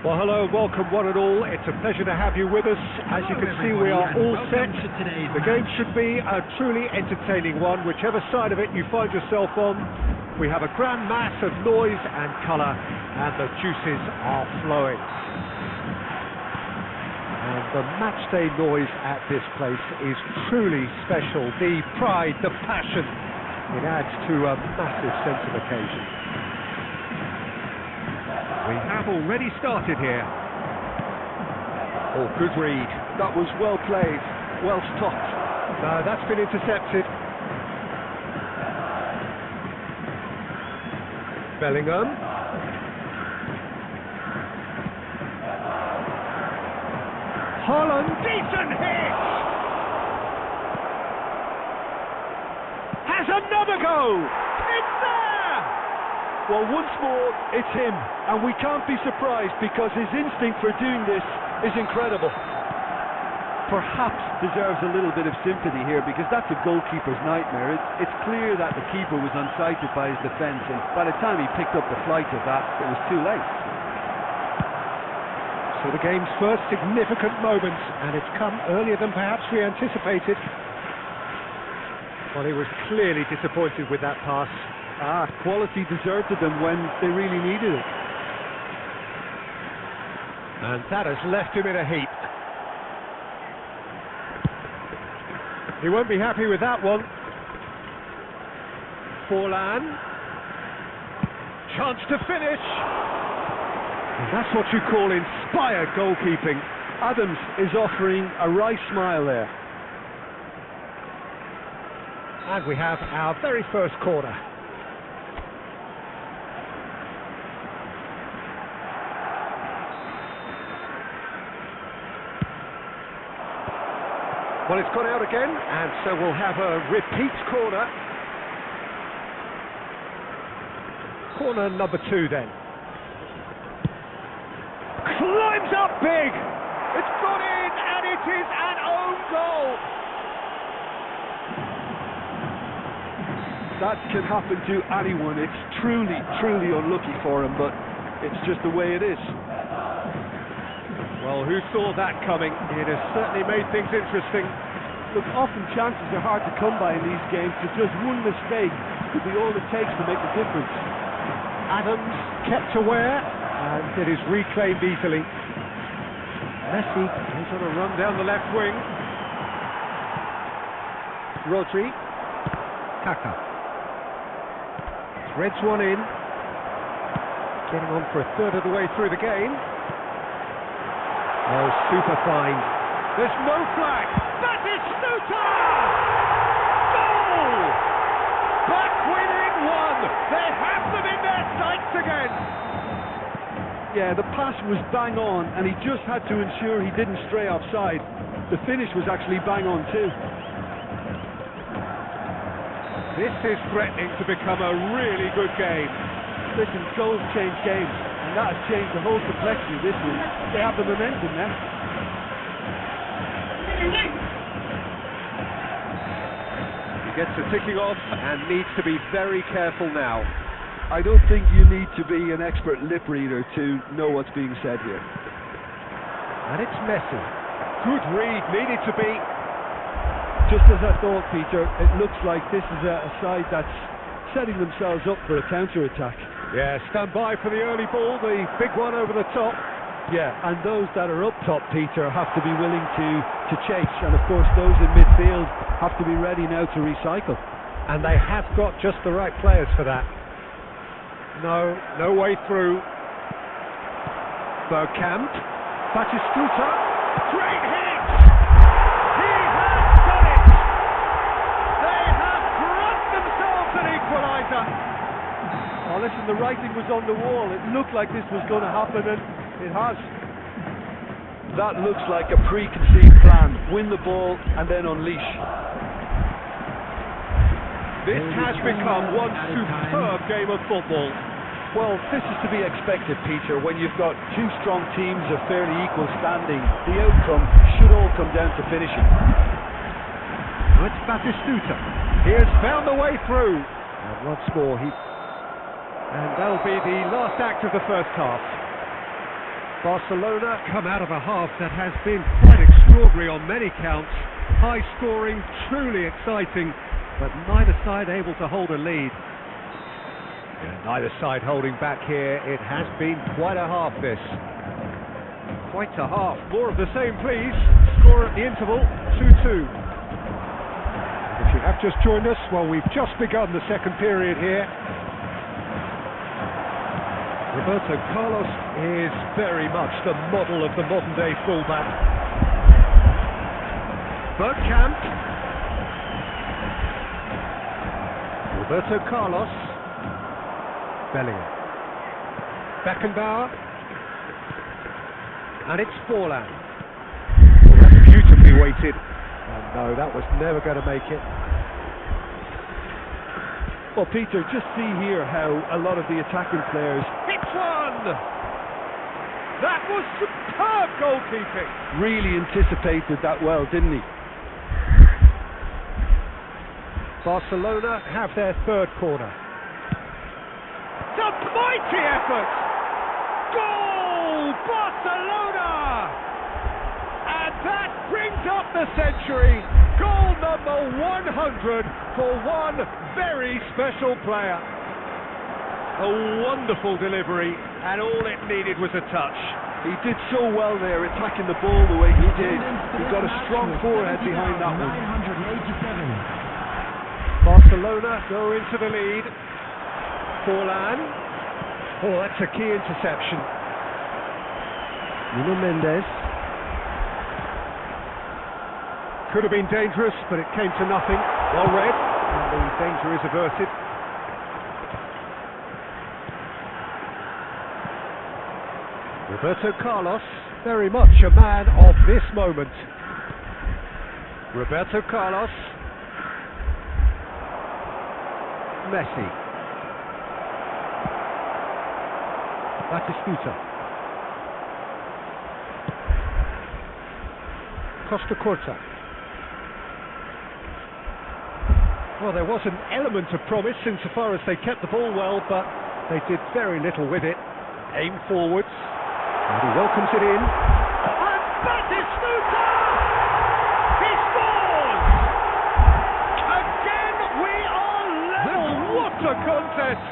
Well, hello, welcome one and all. It's a pleasure to have you with us. As you can see, we are all set. The game should be a truly entertaining one, whichever side of it you find yourself on. We have a grand mass of noise and colour, and the juices are flowing. And the matchday noise at this place is truly special. The pride, the passion, it adds to a massive sense of occasion. We have already started here. Oh, good read. That was well played, well stopped. No, that's been intercepted. Bellingham. Holland, decent hit! Has another go! It's there! Well, once more, it's him, and we can't be surprised because his instinct for doing this is incredible. Perhaps deserves a little bit of sympathy here because that's a goalkeeper's nightmare. It's clear that the keeper was unsighted by his defence, and by the time he picked up the flight of that, it was too late. So the game's first significant moment, and it's come earlier than perhaps we anticipated. Well, he was clearly disappointed with that pass. Quality deserted them when they really needed it. And that has left him in a heap. He won't be happy with that one. Forlan. Chance to finish. And that's what you call inspired goalkeeping. Adams is offering a wry smile there. And we have our very first corner. Well, it's gone out again, and so we'll have a repeat corner. Corner number 2 then. Climbs up big! It's gone in, and it is an own goal! That can happen to anyone. It's truly, truly unlucky for him, but it's just the way it is. Well, who saw that coming? It has certainly made things interesting. Look, often chances are hard to come by in these games, so just one mistake could be all it takes to make the difference. Adams kept aware, and it is reclaimed easily. Messi is on a run down the left wing. Rodri. Kaka. Threads one in. Getting on for a third of the way through the game. Oh, super fine. There's no flag. That is Stuta! Goal! Back within one. They have them in their sights again. Yeah, the pass was bang on, and he just had to ensure he didn't stray offside. The finish was actually bang on too. This is threatening to become a really good game. Listen, goals change games, and that has changed the whole complexity of this one. They have the momentum now. He gets the ticking off and needs to be very careful now. I don't think you need to be an expert lip reader to know what's being said here. And it's Messi. Good read, needed to be. Just as I thought, Peter, it looks like this is a side that's setting themselves up for a counter-attack. Yeah, stand by for the early ball, the big one over the top. Yeah, and those that are up top, Peter, have to be willing to chase. And of course, those in midfield have to be ready now to recycle. And they have got just the right players for that. No way through. Bergkamp. Batistuta. Great hit! He has done it! They have grabbed themselves an equaliser. Oh, listen, the writing was on the wall. It looked like this was going to happen, and it has. That looks like a preconceived plan. Win the ball and then unleash. This has become one superb game of football. Well, this is to be expected, Peter. When you've got two strong teams of fairly equal standing, the outcome should all come down to finishing. Now it's Batistuta. He has found the way through. And once more, and that'll be the last act of the first half. Barcelona come out of a half that has been quite extraordinary on many counts. High scoring, truly exciting, but neither side able to hold a lead. And neither side holding back here. It has been quite a half, this. Quite a half. More of the same, please. Score at the interval, 2-2. If you have just joined us, well, we've just begun the second period here. Roberto Carlos is very much the model of the modern-day fullback. Bergkamp. Roberto Carlos. Bellingham. Beckenbauer. And it's Forlan. situated. And no, that was never going to make it. Well, Peter, just see here how a lot of the attacking players... Hits one! That was superb goalkeeping! really anticipated that well, didn't he? Barcelona have their third corner. It's a mighty effort! Goal! Barcelona! And that brings up the century. Goal number 100 for one very special player. A wonderful delivery, and all it needed was a touch. He did so well there, attacking the ball the way he did. He got a strong forehead behind that one. 987. Barcelona go into the lead. Forlan. Oh, that's a key interception. Nuno Mendes. Could have been dangerous, but it came to nothing. Well read, and the danger is averted. Roberto Carlos, very much a man of this moment. Roberto Carlos. Messi. Batistuta. Costa Curta. Well, there was an element of promise insofar as they kept the ball well, but they did very little with it. Aim forwards, and he welcomes it in. And Batistuta! He scores! Again, we are level. What a contest!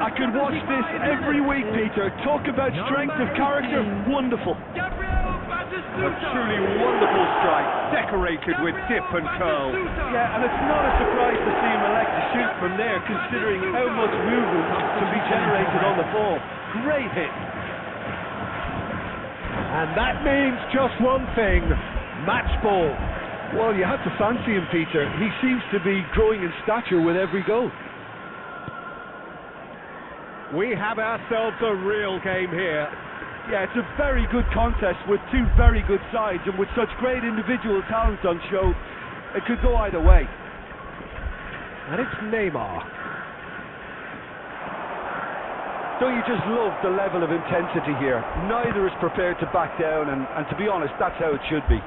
I could watch this every week, Peter. Talk about strength of character. Wonderful. A truly wonderful strike, decorated with dip and curl. Yeah, and it's not a surprise to see him elect to shoot from there, considering how much movement can be generated on the ball. Great hit. And that means just one thing, match ball. Well, you have to fancy him, Peter. He seems to be growing in stature with every goal. We have ourselves a real game here. Yeah, it's a very good contest with two very good sides, and with such great individual talent on show, it could go either way. And it's Neymar. Don't you just love the level of intensity here? Neither is prepared to back down, and to be honest, that's how it should be.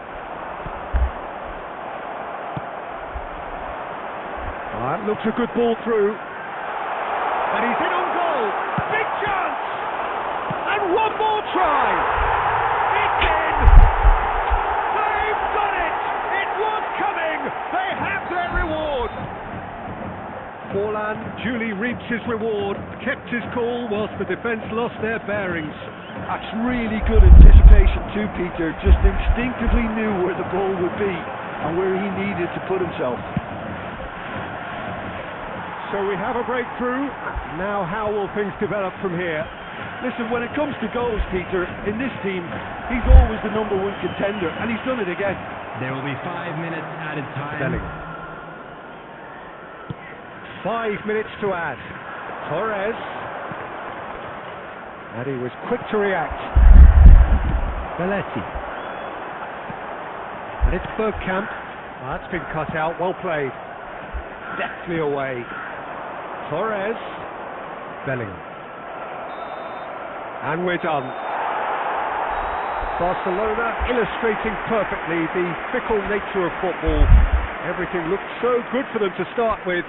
That looks a good ball through. And he's in on goal. Big chance! And one more try! It's in! They've done it! It was coming! They have their reward! Forlan duly reaps his reward, kept his cool whilst the defence lost their bearings. That's really good anticipation too, Peter. Just instinctively knew where the ball would be and where he needed to put himself. So we have a breakthrough. Now how will things develop from here? Listen, when it comes to goals, Peter, in this team, he's always the #1 contender, and he's done it again. There will be 5 minutes added time. Belling. 5 minutes to add. Torres. And he was quick to react. Belletti. And it's Bergkamp. Oh, that's been cut out. Well played. Deftly away. Torres. Belling. And we're done. Barcelona illustrating perfectly the fickle nature of football. Everything looked so good for them to start with,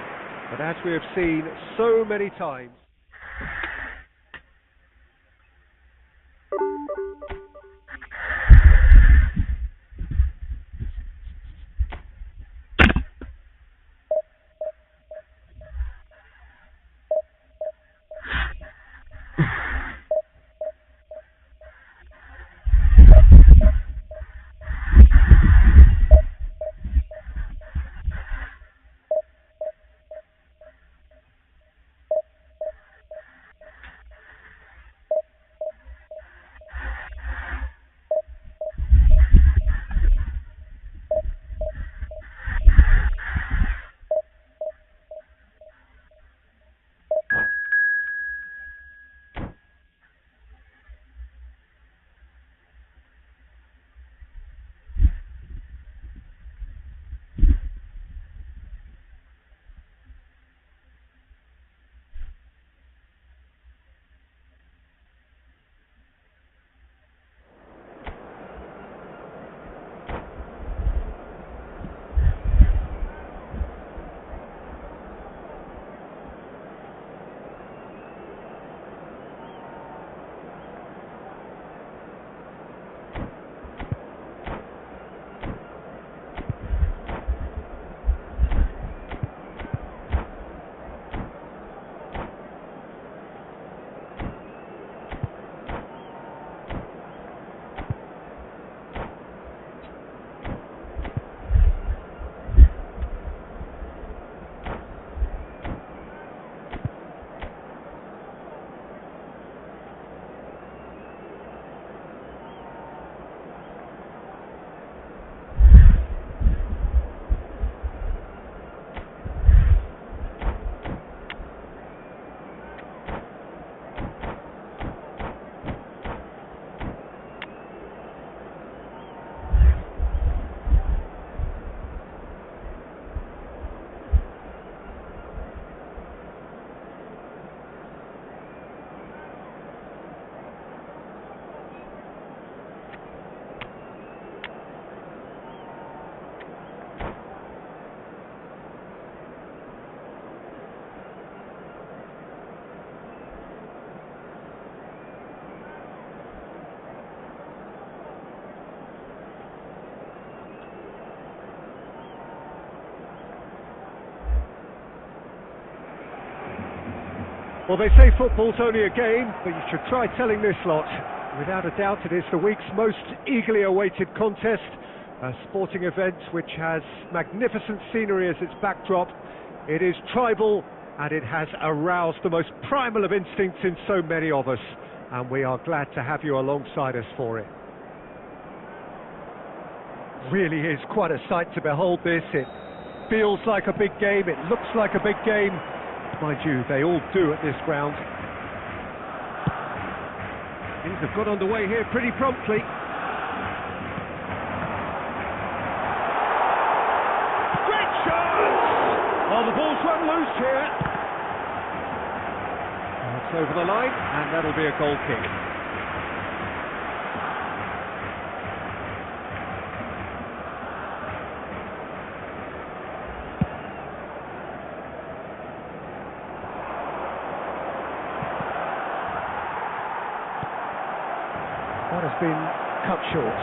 but as we have seen so many times, Well, they say football's only a game, but you should try telling this lot. Without a doubt, it is the week's most eagerly awaited contest, a sporting event which has magnificent scenery as its backdrop. It is tribal, and it has aroused the most primal of instincts in so many of us, and we are glad to have you alongside us for it. Really is quite a sight to behold this. It feels like a big game, it looks like a big game. Mind you, they all do at this ground. Things have got underway here pretty promptly. Great chance! Oh, the ball's run loose here. That's over the line, and that'll be a goal kick. That has been cut short.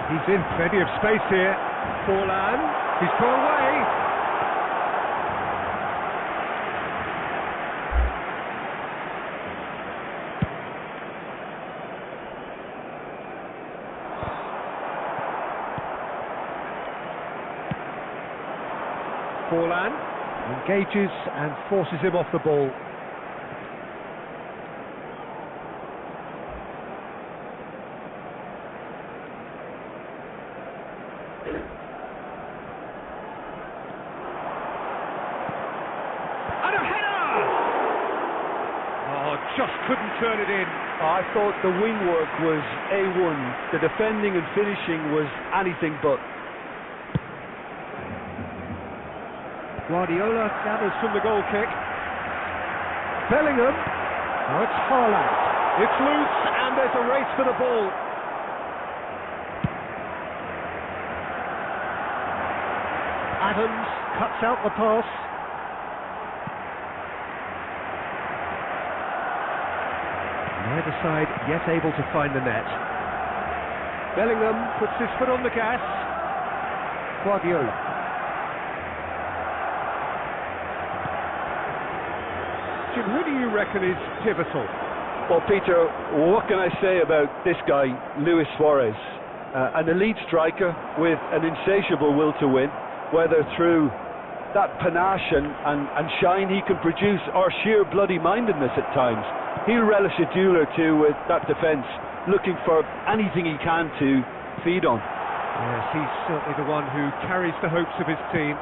He's in plenty of space here. Forlan, he's put away. Forlan engages and forces him off the ball. Just couldn't turn it in. I thought the wing work was A1. The defending and finishing was anything but. Guardiola gathers from the goal kick. Bellingham. Now it's Haaland. It's loose and there's a race for the ball. Adams cuts out the pass. Neither side yet able to find the net. Bellingham puts his foot on the gas. Guardiola. Jim, who do you reckon is pivotal? Well, Peter, what can I say about this guy, Luis Suarez? An elite striker with an insatiable will to win, whether through that panache and shine he can produce or sheer bloody mindedness at times. He'll relish a duel or two with that defence, looking for anything he can to feed on. Yes, he's certainly the one who carries the hopes of his team.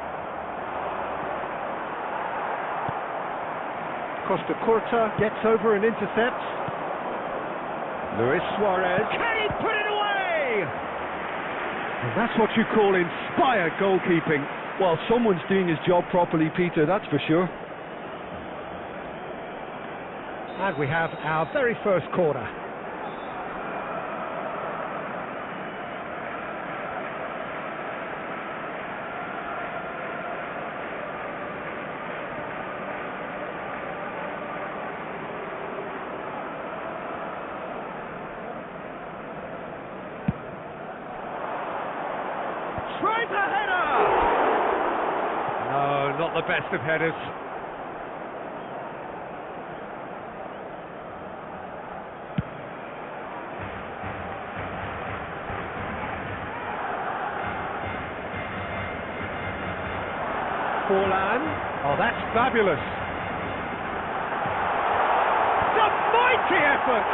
Costa Curta gets over and intercepts. Luis Suarez. Can he put it away? And that's what you call inspired goalkeeping. Well, someone's doing his job properly, Peter, that's for sure. And we have our very first corner. Tries a header! No, not the best of headers. Forlan. Oh, that's fabulous. It's a mighty effort.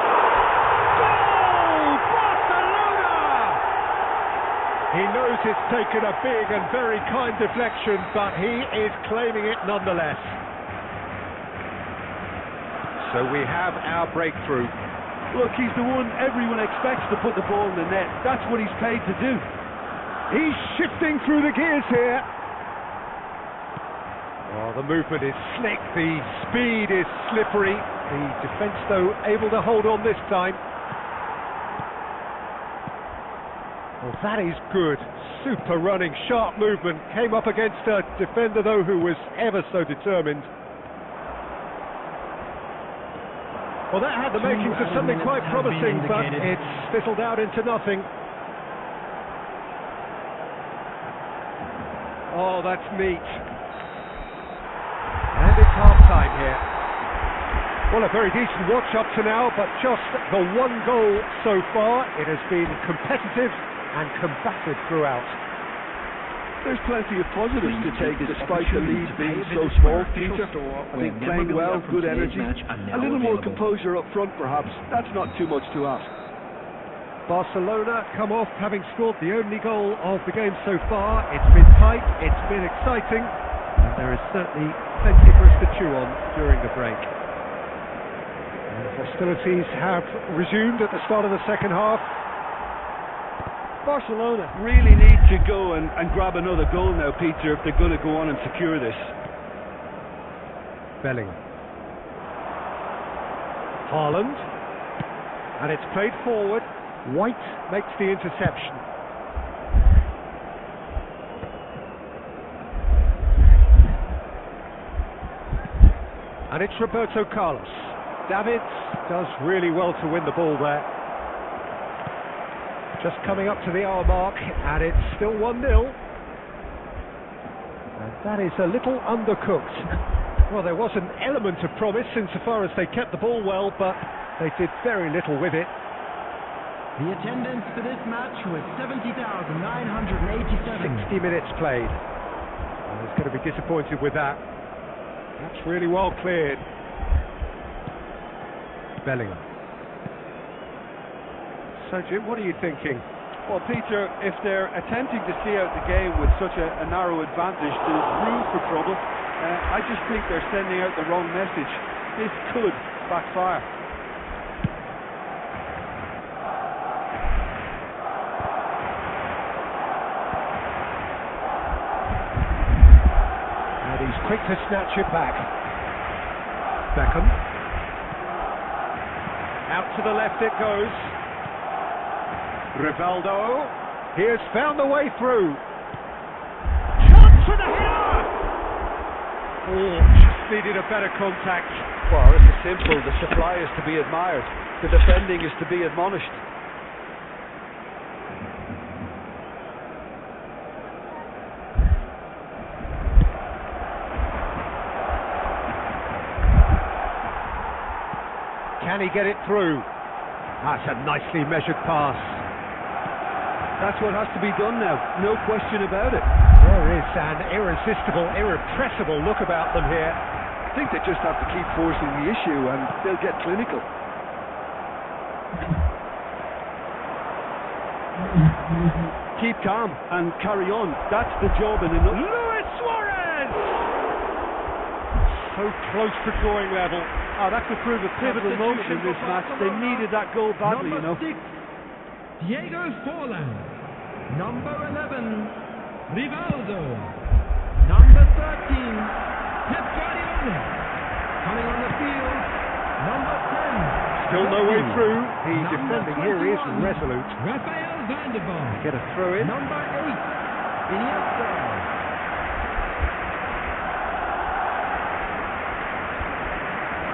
Goal! Barcelona! He knows it's taken a big and very kind deflection, but he is claiming it nonetheless. So we have our breakthrough. Look, he's the one everyone expects to put the ball in the net. That's what he's paid to do. He's shifting through the gears here. Oh, the movement is slick, the speed is slippery. The defence, though, able to hold on this time. Well, that is good. Super running, sharp movement. Came up against a defender, though, who was ever so determined. Well, that had the makings of something quite promising, but it's fizzled out into nothing. Oh, that's neat. And it's time here. Well, a very decent watch up to now, but just the one goal so far. It has been competitive and combative throughout. There's plenty of positives to take despite the lead being so small, Peter. I think playing well, good energy, a little more composure up front perhaps. That's not too much to ask. Barcelona come off having scored the only goal of the game so far. It's been tight, it's been exciting, and there is certainly plenty for us to chew on during the break. And hostilities have resumed at the start of the second half. Barcelona really need to go and grab another goal now, Peter, if they're going to go on and secure this. Bellingham. Haaland. And it's played forward. White makes the interception. And it's Roberto Carlos. Davids does really well to win the ball there. Just coming up to the hour mark, and it's still 1-0. And that is a little undercooked. Well, there was an element of promise insofar as they kept the ball well, but they did very little with it. The attendance for this match was 70,987. 60 minutes played. And he's going to be disappointed with that. That's really well cleared. Bellingham. So, Jim, what are you thinking? Well, Peter, if they're attempting to see out the game with such a narrow advantage, there's room for trouble. I just think they're sending out the wrong message. This could backfire. And he's quick to snatch it back. Beckham. Out to the left it goes. Rivaldo, he has found the way through. Chance for the header! Oh, just needed a better contact. Well, this is simple. The supply is to be admired. The defending is to be admonished. Can he get it through? That's a nicely measured pass. That's what has to be done now, no question about it. There is an irresistible, irrepressible look about them here. I think they just have to keep forcing the issue and they'll get clinical. Keep calm and carry on. That's the job in a nutshell. Luis Suarez! So close to drawing level. Oh, that could prove a pivotal moment in this match. They needed that goal badly, you know. Number 6, Diego Forlan. Number 11, Rivaldo. Number 13, Pep Guardiola. Coming on the field, number 10. Still no way through. The defending here is resolute. Rafael van der Vaart. Get a throw in. Number 8, Iniesta.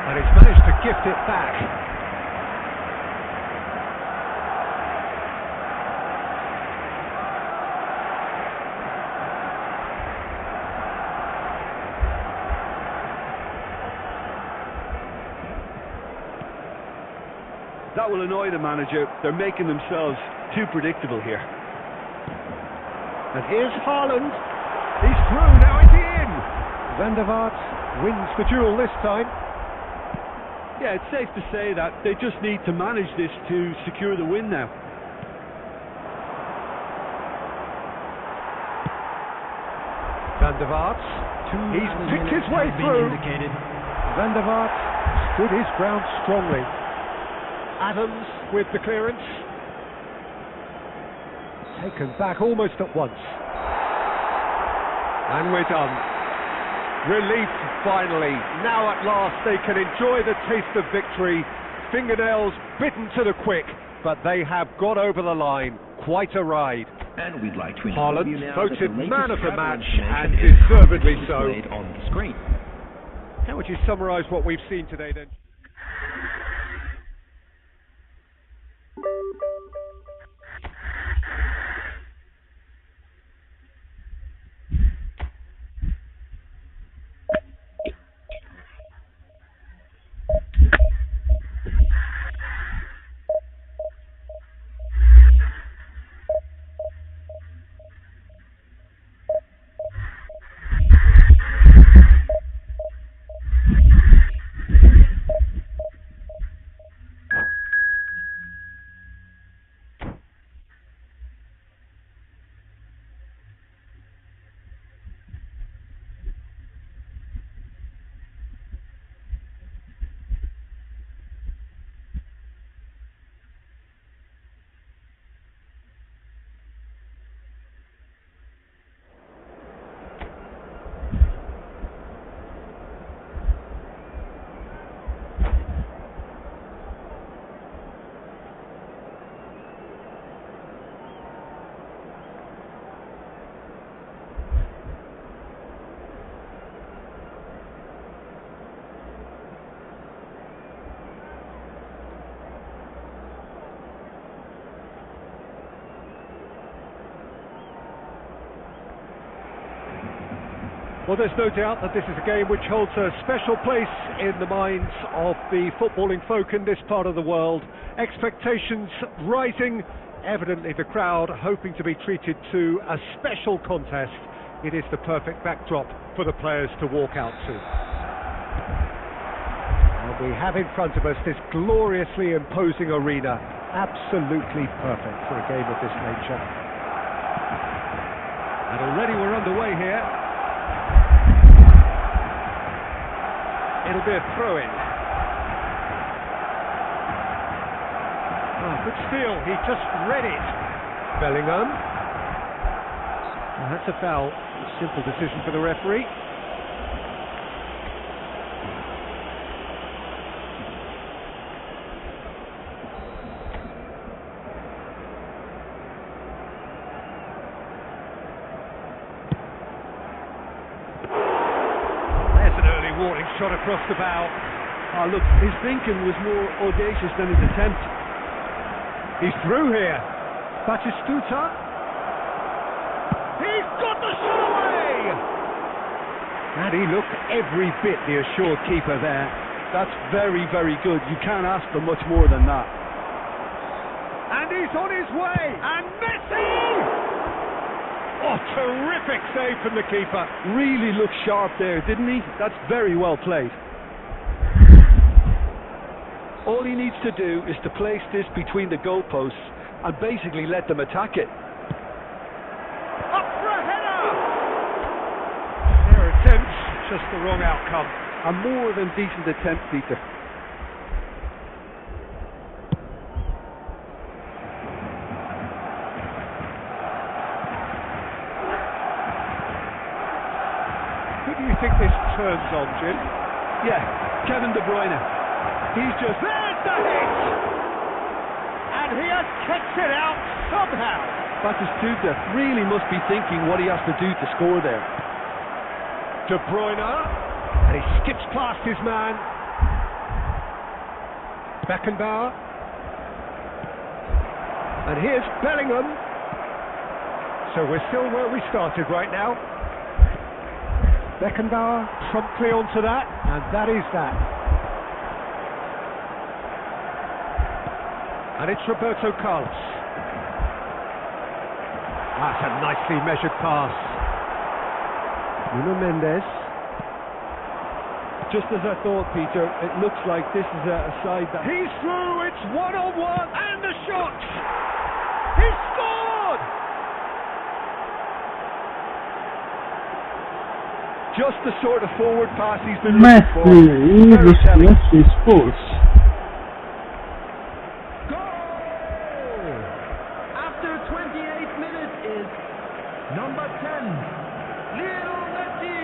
And he's managed to gift it back. That will annoy the manager. They're making themselves too predictable here. And here's Haaland. He's through, now is he in? Van der Vaart wins the duel this time. Yeah, it's safe to say that they just need to manage this to secure the win now. Van der Vaart. He's picked his way through. Van der Vaart stood his ground strongly. Adams with the clearance. Taken back almost at once. And we're done. Relief finally. Now at last they can enjoy the taste of victory. Fingernails bitten to the quick, but they have got over the line. Quite a ride. And we'd like to Haaland inform you now voted that the latest man of the travel match, information and is deservedly currently so. displayed on the screen. How would you summarise what we've seen today then? Well, there's no doubt that this is a game which holds a special place in the minds of the footballing folk in this part of the world. Expectations rising, evidently the crowd hoping to be treated to a special contest. It is the perfect backdrop for the players to walk out to. And we have in front of us this gloriously imposing arena, absolutely perfect for a game of this nature. And already we're underway here. It'll be a throw-in. Good steal, he just read it. Bellingham. Well, that's a foul. Simple decision for the referee. There's an early warning shot across the bow. Oh, look, his thinking was more audacious than his attempt. He's through here. Batistuta. He's got the shot away! And he looked every bit the assured keeper there. That's very, very good. You can't ask for much more than that. And he's on his way! And Messi! Oh, terrific save from the keeper. Really looked sharp there, didn't he? That's very well played. All he needs to do is to place this between the goalposts and basically let them attack it. Up for a header! Their attempts, just the wrong outcome. A more than decent attempt, Peter. Who do you think this turns on, Jim? Yeah, Kevin De Bruyne. He's just... There's the hit! And he has kicked it out somehow. Batistuta really must be thinking what he has to do to score there. De Bruyne, and he skips past his man. Beckenbauer. And here's Bellingham. So we're still where we started right now. Beckenbauer promptly onto that, and that is that. And it's Roberto Carlos. That's a nicely measured pass. Nuno Mendes. Just as I thought, Peter, it looks like this is a side that... He's through, it's one-on-one, and the shot! He scored! Just the sort of forward pass he's been looking for. Messi Sports. After 28 minutes is number 10, Lionel Messi.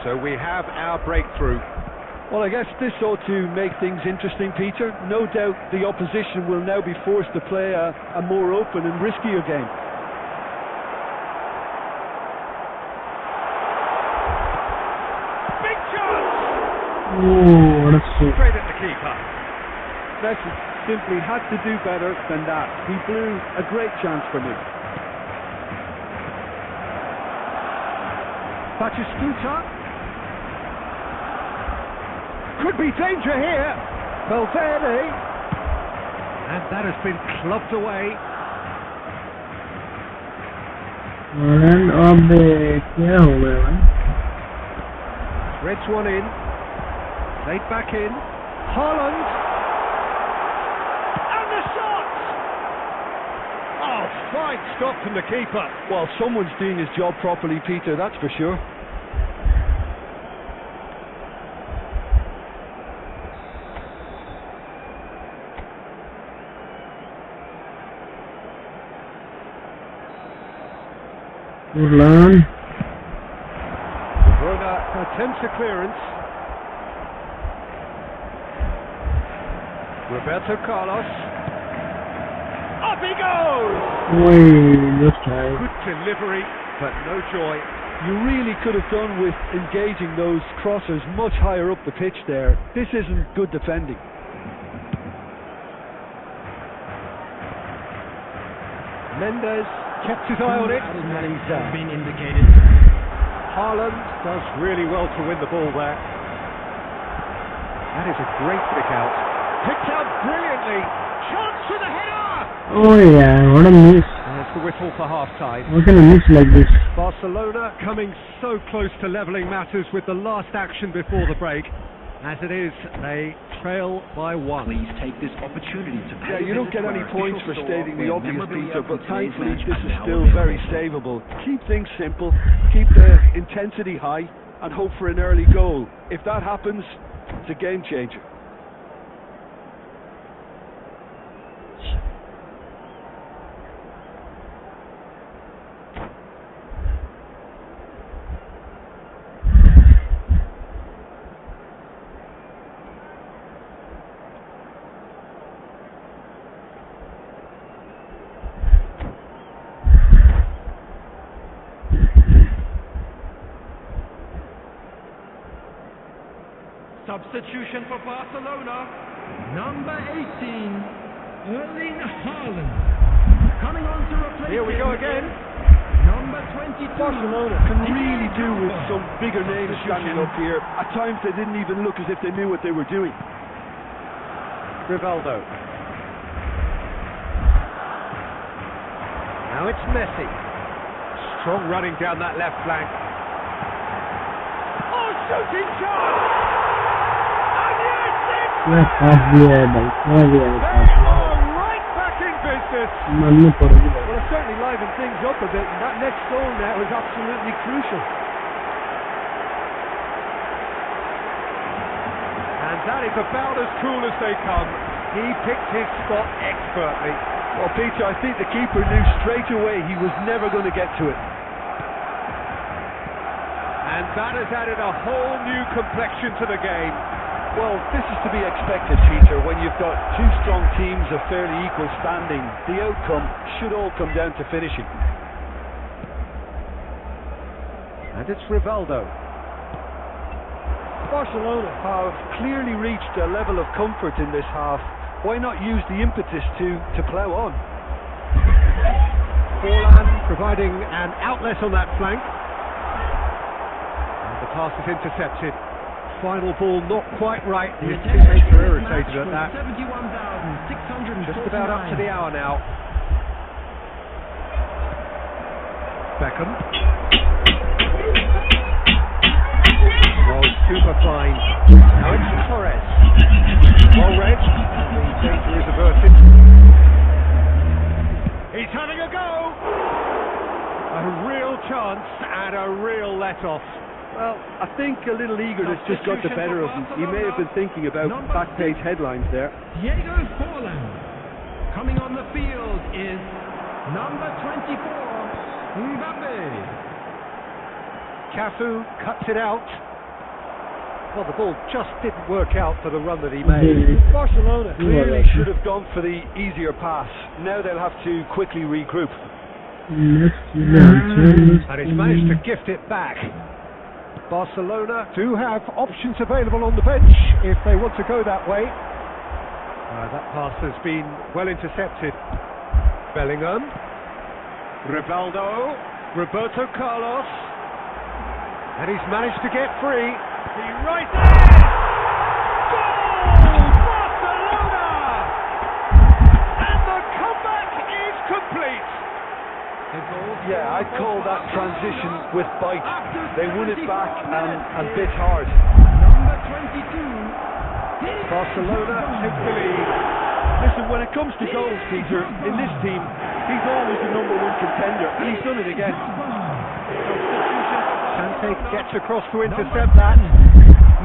So we have our breakthrough. Well, I guess this ought to make things interesting, Peter. No doubt the opposition will now be forced to play a more open and riskier game. Big chance! Oh, what a save. Straight at the keeper. Messi simply had to do better than that. He blew a great chance for me. Batistuta. Could be danger here. Valverde. And that has been clubbed away. And अब क्या हो गया भाई? Threads one in. Played back in. Haaland. And the shot! Oh, fine stop from the keeper. Well, someone's doing his job properly, Peter, that's for sure. Urlan. Bruna attempts a clearance. Roberto Carlos. Up he goes! Wait, just try. Good delivery, but no joy. You really could have done with engaging those crossers much higher up the pitch there. This isn't good defending. Mendes kept his eye on it, and he's there. Been indicated. Haaland does really well to win the ball there. That is a great pick out. Picked out brilliantly. Chance for the header! Oh yeah, what a miss. And it's the whistle for half-time. What can a miss like this? Barcelona coming so close to levelling matters with the last action before the break. As it is, they trail by one. Please take this opportunity to Yeah, you don't get any points for stating the obvious, Peter, but thankfully this is now still very savable. Keep things simple, keep the intensity high, and hope for an early goal. If that happens, it's a game changer. Substitution for Barcelona. Number 18, Erling Haaland. Coming on to replace Here we go again. Number 22. Barcelona can really do with some bigger names standing up here. At times they didn't even look as if they knew what they were doing. Rivaldo. Now it's Messi. Strong running down that left flank. Oh, shooting chance! क्या पास दिया है भाई, क्या दिया है पास? Right back in business. माननी पड़ेगी भाई. Well, it certainly livened things up a bit, and that next goal now is absolutely crucial. And that is about as cool as they come. He picked his spot expertly. Well, Peter, I think the keeper knew straight away he was never going to get to it. And that has added a whole new complexion to the game. Well, this is to be expected, Peter, when you've got two strong teams of fairly equal standing. The outcome should all come down to finishing. And it's Rivaldo. Barcelona have clearly reached a level of comfort in this half. Why not use the impetus to plough on? Forlan providing an outlet on that flank. And the pass is intercepted. Final ball not quite right. His teammates are irritated at that. Just about up to the hour now. Beckham. Oh, super fine. Now it's Torres. Well read. The danger is averted. He's having a go. A real chance and a real let-off. Well, I think a little eagerness just got the better of him. He may have been thinking about back-page headlines there. Diego Forlan. Coming on the field is number 24, Mbappe. Cafu cuts it out. Well, the ball just didn't work out for the run that he made. Barcelona clearly should have gone for the easier pass. Now they'll have to quickly regroup. And he's managed to gift it back. Barcelona do have options available on the bench if they want to go that way. That pass has been well intercepted. Bellingham. Rivaldo. Roberto Carlos. And he's managed to get free. He right there! Goal! Barcelona! And the comeback is complete. Yeah, I'd call that transition with bite. They won it back and bit hard. Number 22. Barcelona take the lead. Listen, when it comes to goals, Peter, in this team, he's always the number one contender, and he's done it again. Kante gets across to intercept that.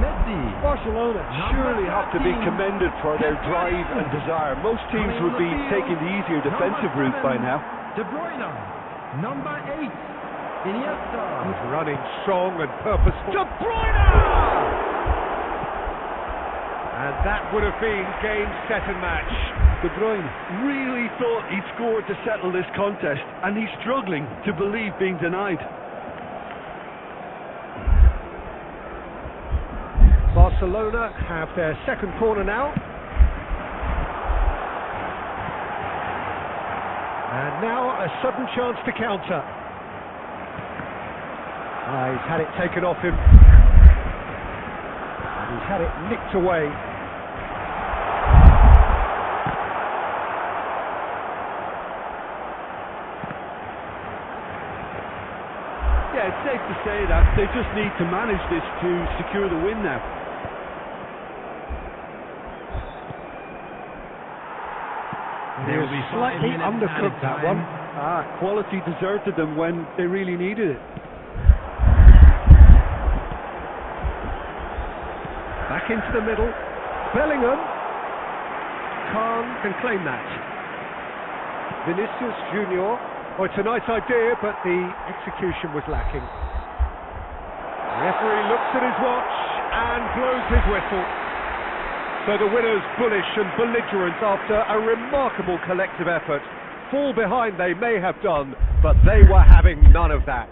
Messi. Barcelona surely have to be commended for their drive and desire. Most teams would be taking the easier defensive route by now. De Bruyne. Number 8, Iniesta. He's running strong and purposeful. De Bruyne! And that would have been game, set and match. De Bruyne really thought he'd scored to settle this contest, and he's struggling to believe being denied. Barcelona have their second corner now. And now a sudden chance to counter. He's had it taken off him. And he's had it nicked away. Yeah, it's safe to say that they just need to manage this to secure the win now. There will be Slightly undercooked, that one. Quality deserted them when they really needed it. Back into the middle. Bellingham. Khan can claim that. Vinicius Junior. Oh, it's a nice idea, but the execution was lacking. The referee looks at his watch and blows his whistle. So the winners, bullish and belligerent after a remarkable collective effort. Fall behind they may have done, but they were having none of that.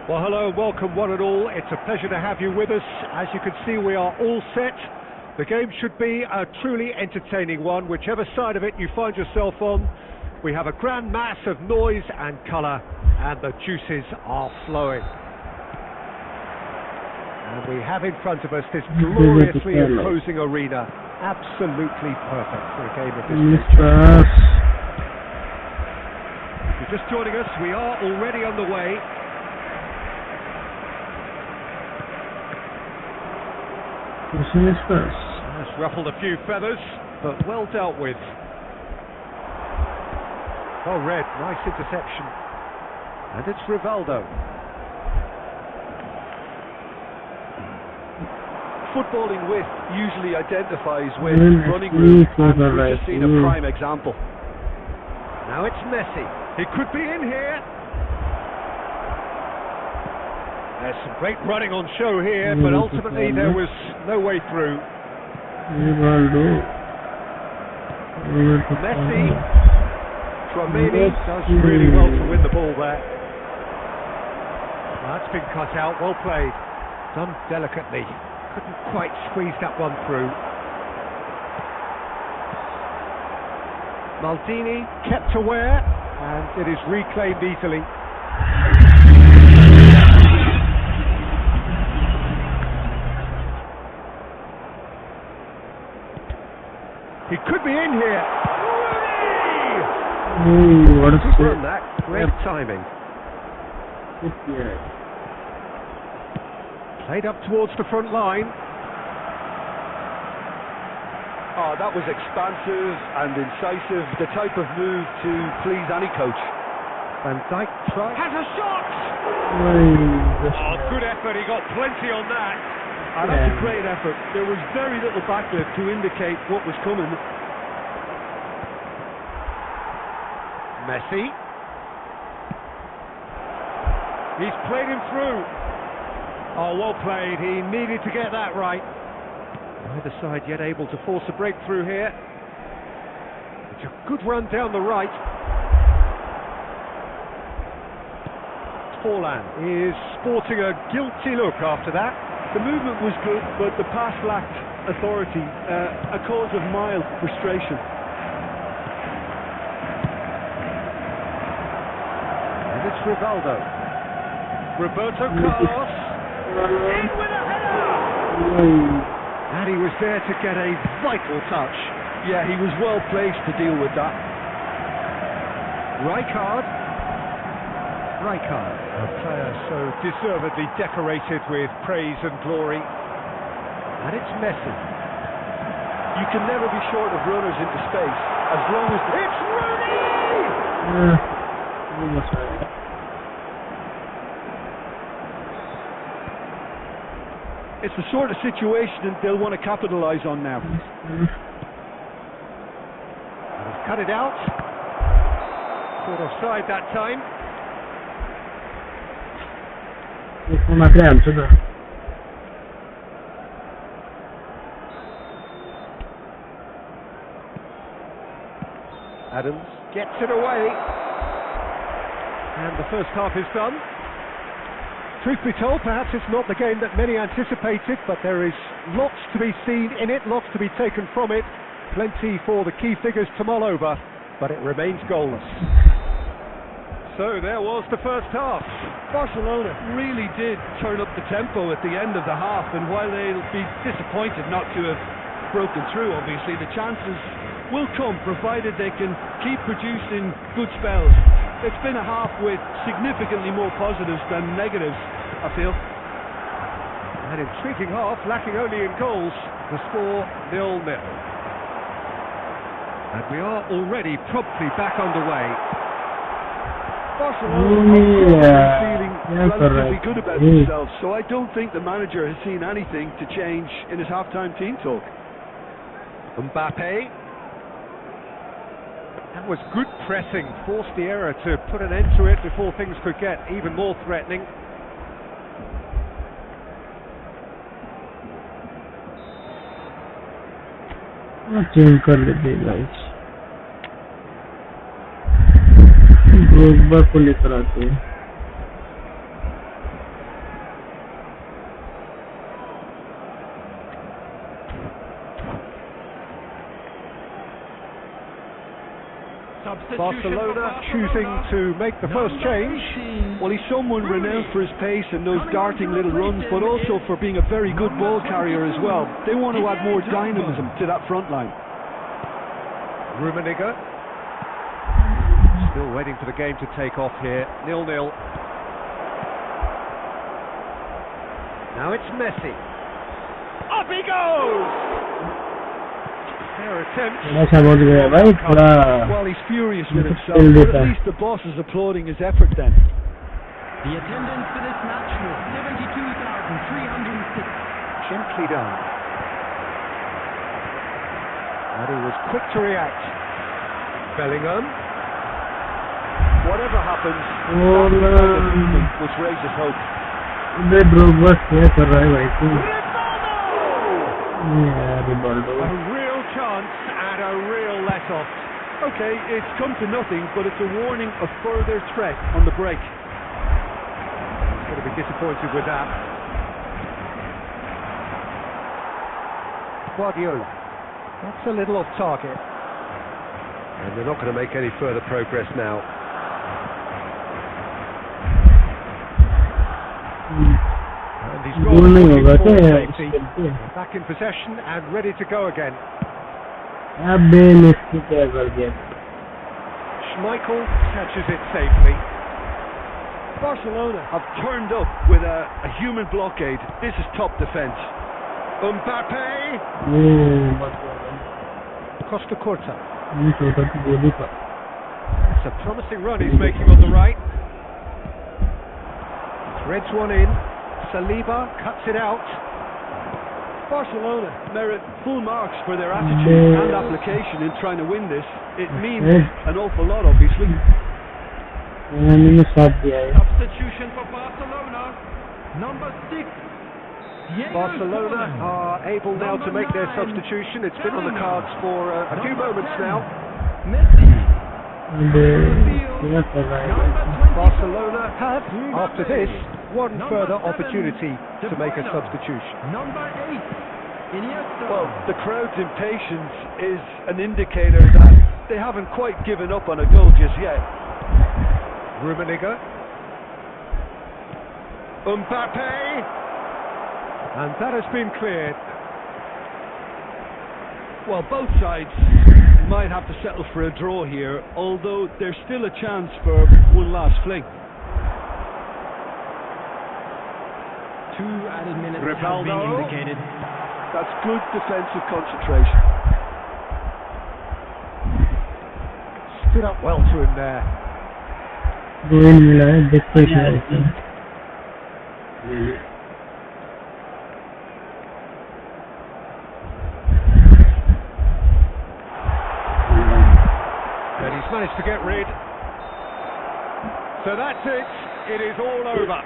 Well, hello and welcome one and all. It's a pleasure to have you with us. As you can see, we are all set. The game should be a truly entertaining one, whichever side of it you find yourself on. We have a grand mass of noise and colour, and the juices are flowing. And we have in front of us this gloriously imposing arena. Absolutely perfect for a game of this nature. If you're just joining us, we are already on the way. Has ruffled a few feathers, but well dealt with. Oh, Red, nice interception. And it's Rivaldo. Footballing width usually identifies with running room, and we've just seen a prime example. Now it's Messi. He could be in here. There's some great running on show here, but ultimately there was no way through. Messi. Tchouaméni does really well to win the ball there. That's been cut out, well played. Done delicately. Couldn't quite squeeze that one through. Maldini kept aware, and it is reclaimed easily. He could be in here. Ooh, what a Run that. Great timing. Played up towards the front line. Oh, that was expansive and incisive, the type of move to please any coach. Van Dijk has a shot! Oh, good effort, he got plenty on that. That's a great effort. There was very little backlift to indicate what was coming. Messi. He's played him through. Oh, well played. He needed to get that right. Neither side yet able to force a breakthrough here. It's a good run down the right. Forlan is sporting a guilty look after that. The movement was good, but the pass lacked authority, a cause of mild frustration. And it's Rivaldo. Roberto Carlos. In with a header! And he was there to get a vital touch. Yeah, he was well placed to deal with that. Rijkaard, a player so deservedly decorated with praise and glory. And it's Messi. You can never be short of runners into space, as long as... It's Rooney! It's the sort of situation that they'll want to capitalise on now. Cut it out. Caught offside that time. Adams gets it away. And the first half is done. Truth be told, perhaps it's not the game that many anticipated, but there is lots to be seen in it, lots to be taken from it. Plenty for the key figures to mull over, but it remains goalless. So there was the first half. Barcelona really did turn up the tempo at the end of the half, and while they'll be disappointed not to have broken through, obviously, the chances will come, provided they can keep producing good spells. It's been a half with significantly more positives than negatives, I feel. An intriguing half, lacking only in goals. The score 0-0. And we are already promptly back underway. Barcelona are feeling relatively good about themselves, so I don't think the manager has seen anything to change in his half-time team talk. Mbappe. That was good pressing, forced the error to put an end to it before things could get even more threatening. Change कर लेते हैं guys, Drogba को लेकर आते हैं। Barcelona choosing to make the first change. Well, he's someone renowned for his pace and those darting little runs, but also for being a very good ball carrier as well. They want to add more dynamism to that front line. Rummenigge still waiting for the game to take off here. 0-0. Now it's Messi. Up he goes! Their attempt. Well, he's furious with himself, but at least the boss is applauding his effort then. The attendance for this match was 72,306. Gently done. And he was quick to react. Bellingham. Whatever happens, that kind of movement which raises hope. Rivaldo! A real chance and a real let-off. Okay, it's come to nothing, but it's a warning of further threat on the break. He's going to be disappointed with that. Guardiola. That's a little off target. And they're not going to make any further progress now. And he's got safety. Back in possession and ready to go again. Schmeichel catches it safely. Barcelona have turned up with a human blockade. This is top defence. Mbappe! Costa Curta. a promising run he's making on the right. Threads one in. Saliba cuts it out. Barcelona merit full marks for their attitude and application in trying to win this. It means an awful lot, obviously. Substitution for Barcelona. Number 6. Barcelona are able now to make their substitution. It's been on the cards for a few moments now. Barcelona have, after this, one further opportunity to make a substitution. Number 8. Iniesta. Well, the crowd's impatience is an indicator that they haven't quite given up on a goal just yet. Rummenigge. Mbappe. And that has been cleared. Well, both sides might have to settle for a draw here, although there's still a chance for one last fling. 2 added minutes have Rivaldo. been indicated. That's good defensive concentration. Stood up well to him there. And he's managed to get rid. So that's it. It is all over.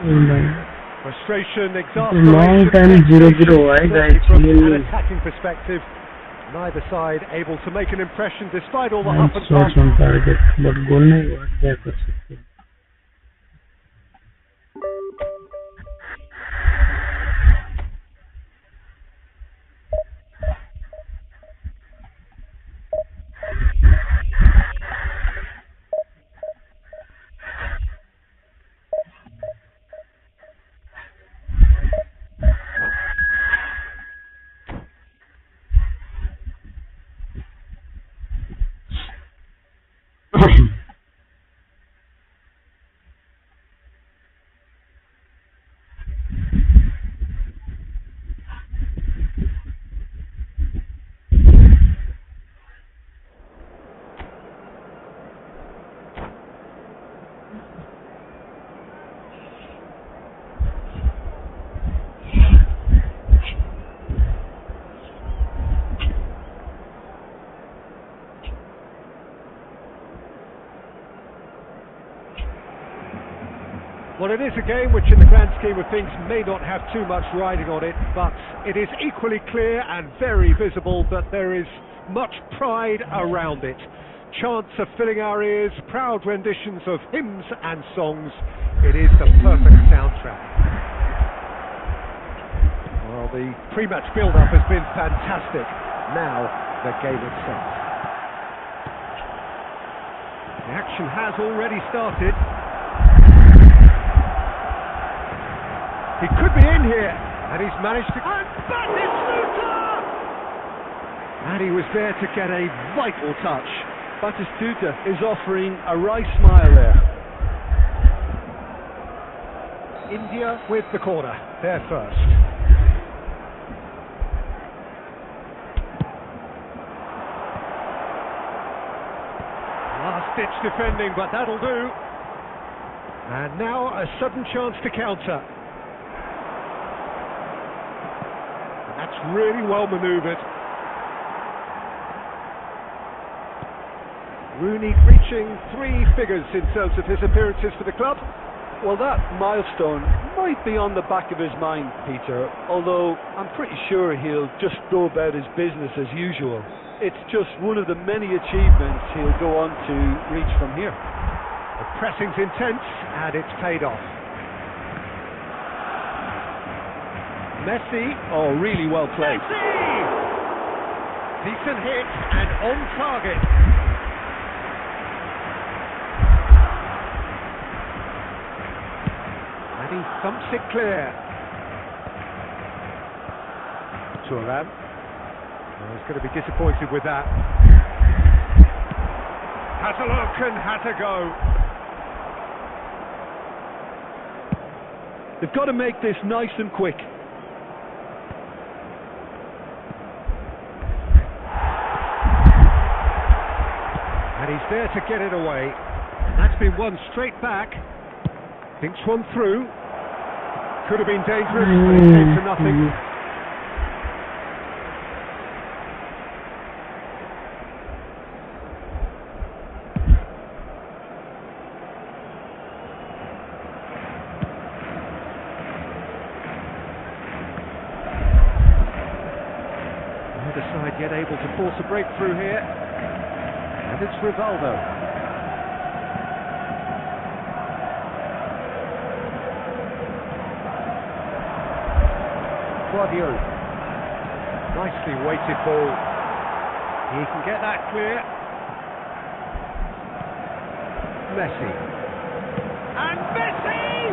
Frustration, exasperation. Long time 0-0, right? From an attacking perspective, neither side able to make an impression despite all the up and Shots down. on target, but goal nahi hua, kya kar sakte hain. Well, it is a game which in the grand scheme of things may not have too much riding on it, but it is equally clear and very visible that there is much pride around it. Chants are filling our ears, proud renditions of hymns and songs. It is the perfect soundtrack. Well, the pre-match build-up has been fantastic. Now, the game itself. The action has already started. He could be in here, and he's managed to... And Batistuta! And he was there to get a vital touch. Batistuta is offering a wry smile there. India with the corner, there first. Last-ditch defending, but that'll do. And now a sudden chance to counter. That's really well manoeuvred. Rooney reaching 3 figures in terms of his appearances for the club. Well, that milestone might be on the back of his mind, Peter, although I'm pretty sure he'll just go about his business as usual. It's just one of the many achievements he'll go on to reach from here. The pressing's intense, and it's paid off. Messi. Oh, really well played. Messi! Decent hit and on target. And he thumps it clear. Thuram. Oh, he's going to be disappointed with that. Has a look and has a go. They've got to make this nice and quick. And he's there to get it away. That's been one straight back. Thinks one through. Could have been dangerous, but it came to nothing. Neither side yet able to force a breakthrough here. And it's Rivaldo. Guardiola. Nicely weighted ball. He can get that clear. Messi. And Messi!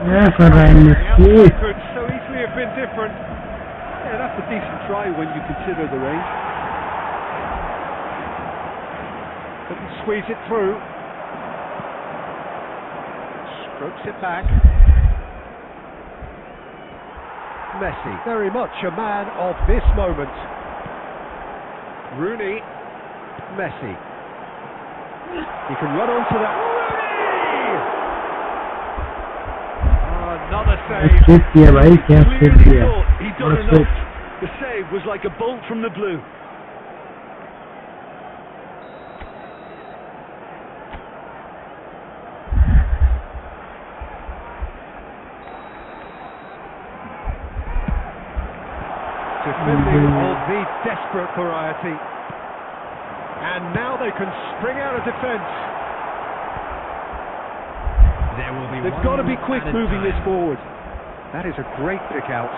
Yeah, Messi. Could so easily have been different. Yeah, that's a decent try when you consider the range. Couldn't squeeze it through. Strokes it back. Messi, very much a man of this moment. Rooney, Messi. He can run onto that. Rooney! Another save. He done enough. The save was like a bolt from the blue. Defending of the desperate variety. And now they can spring out of defence. They've got to be quick moving this forward. That is a great pick out.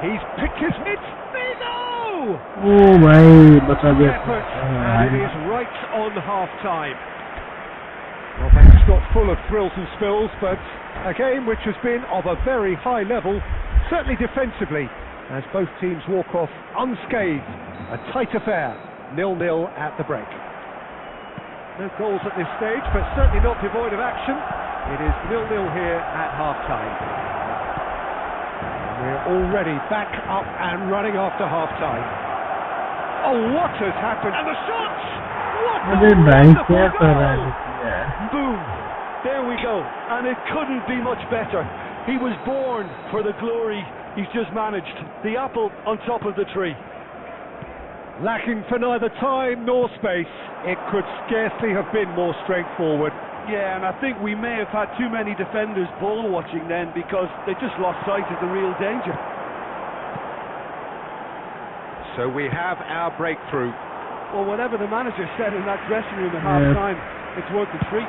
He's picked his hits. Bingo! Oh my, Effort, and it is right on half-time. Well, that's not full of thrills and spills, but a game which has been of a very high level, certainly defensively, as both teams walk off unscathed. A tight affair, 0-0 at the break. No goals at this stage, but certainly not devoid of action. It is 0-0 here at half-time. We're already back up and running after half-time. Oh, what has happened? And the shots! What a wonderful goal! Boom! There we go. And it couldn't be much better. He was born for the glory he's just managed. The apple on top of the tree. Lacking for neither time nor space. It could scarcely have been more straightforward. Yeah, and I think we may have had too many defenders ball watching then because they just lost sight of the real danger. So we have our breakthrough. Well, whatever the manager said in that dressing room at half-time, it's worth the treat.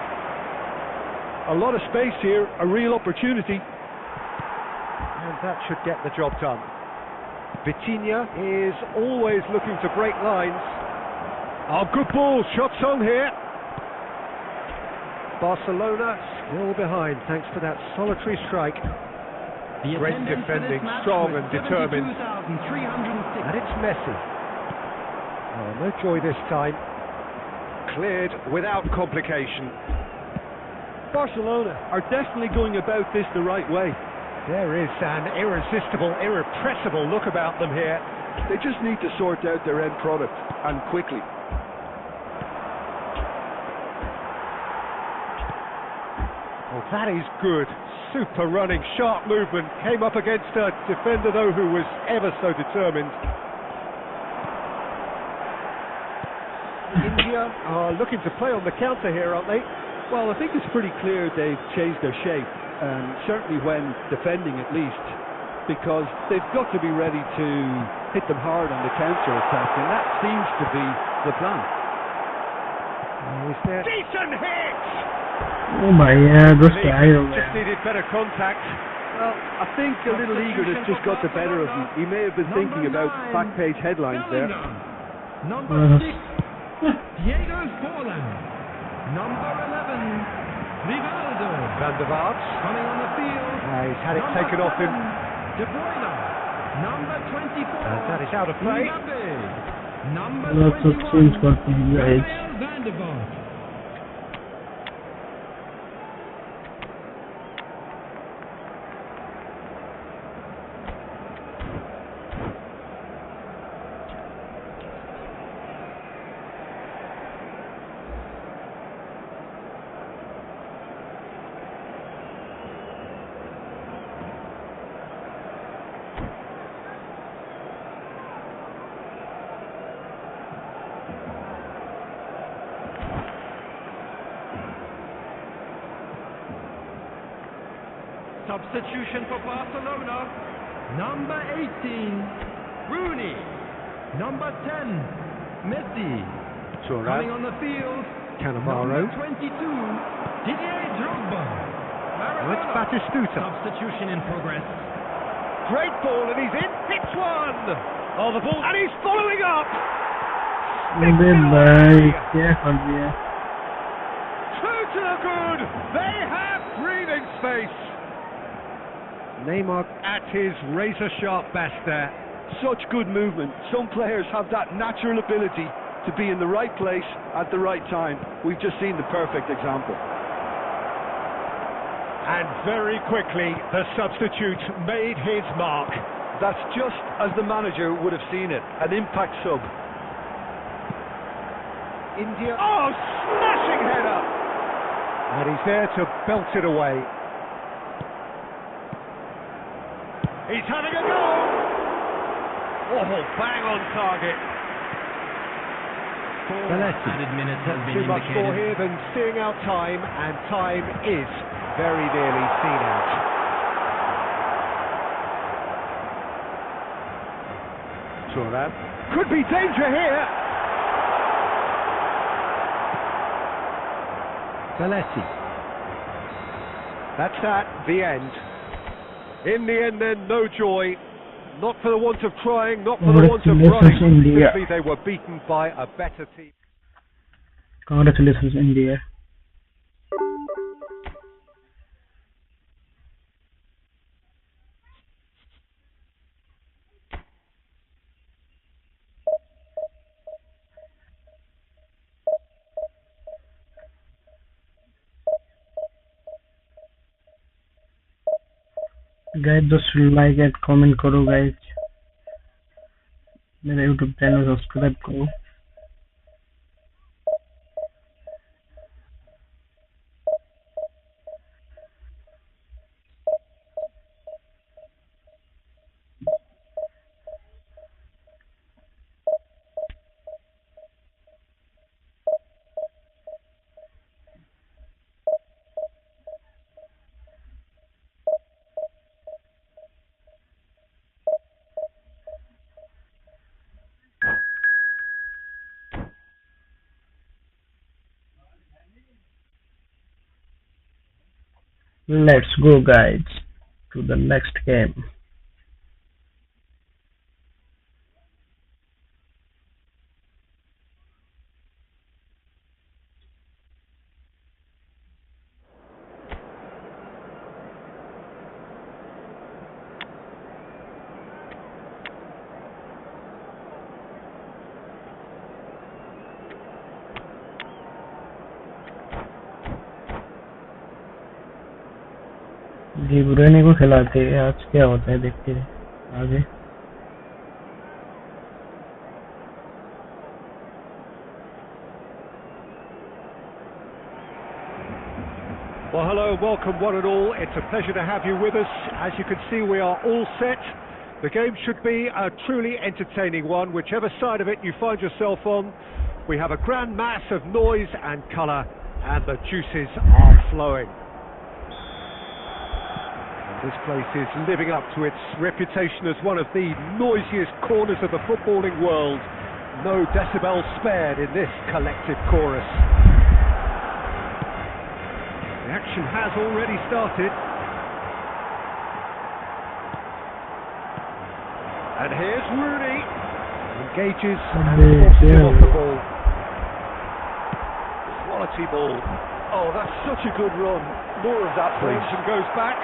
A lot of space here, a real opportunity. And that should get the job done. Vitinha is always looking to break lines. Oh, good ball, shots on here. Barcelona still behind thanks to that solitary strike. Great defending, strong and determined. And it's Messi. Oh, no joy this time. Cleared without complication. Barcelona are definitely going about this the right way. There is an irresistible, irrepressible look about them here. They just need to sort out their end product, and quickly. Oh, that is good. Super running, sharp movement. Came up against a defender, though, who was ever so determined. India are looking to play on the counter here, aren't they? Well, I think it's pretty clear they've changed their shape, certainly when defending at least, because they've got to be ready to hit them hard on the counter-attack, and that seems to be the plan. Is there... Decent hit! Oh my, just needed better contact. Well, I think a little eagerness just got the better of him. He may have been thinking about back-page headlines there. Number 6, Diego Forlan. Number 11, Rivaldo. Van der Vaart. Coming on the field. He's had it taken off him. De Bruyne. Number 24. That is out of play. Number lots of things got to be right. Van der Vaart. Substitution for Barcelona. Number 18, Rooney. Number 10, Messi. Coming on the field, Cannavaro. number 22, Didier Drogba. It's Batistuta. Substitution in progress. Great ball, and he's in. Hits one. Oh, the ball, and he's following up. अबे भाई क्या कर दिया? Two to the good. They have breathing space. Neymar at his razor-sharp best there. Such good movement. Some players have that natural ability to be in the right place at the right time. We've just seen the perfect example. And very quickly, the substitute made his mark. That's just as the manager would have seen it. An impact sub. India. Oh, smashing header! And he's there to belt it away. He's having a go! Oh, bang on target. Added minutes has been Too much more indicated. here than seeing out time, and time is very nearly seen out. Thuram. Could be danger here. Belletti. That's that, the end. In the end then, no joy. Not for the want of trying, not for the want of Congratulations, running. India. Simply they were beaten by a better team. Congratulations, India. Guys, just like and comment करो guys. मेरा YouTube channel subscribe करो. Let's go guys to the next game. जी बुराने को खिलाते हैं आज क्या होता है देखते हैं आगे. Well, hello, welcome one and all. It's a pleasure to have you with us. As you can see, we are all set. The game should be a truly entertaining one, whichever side of it you find yourself on. We have a grand mass of noise and colour, and the juices are flowing. This place is living up to its reputation as one of the noisiest corners of the footballing world. No decibel spared in this collective chorus. The action has already started. And here's Rooney. Engages and forces him off the ball. Quality ball. Oh, that's such a good run. More of that, please. And goes back.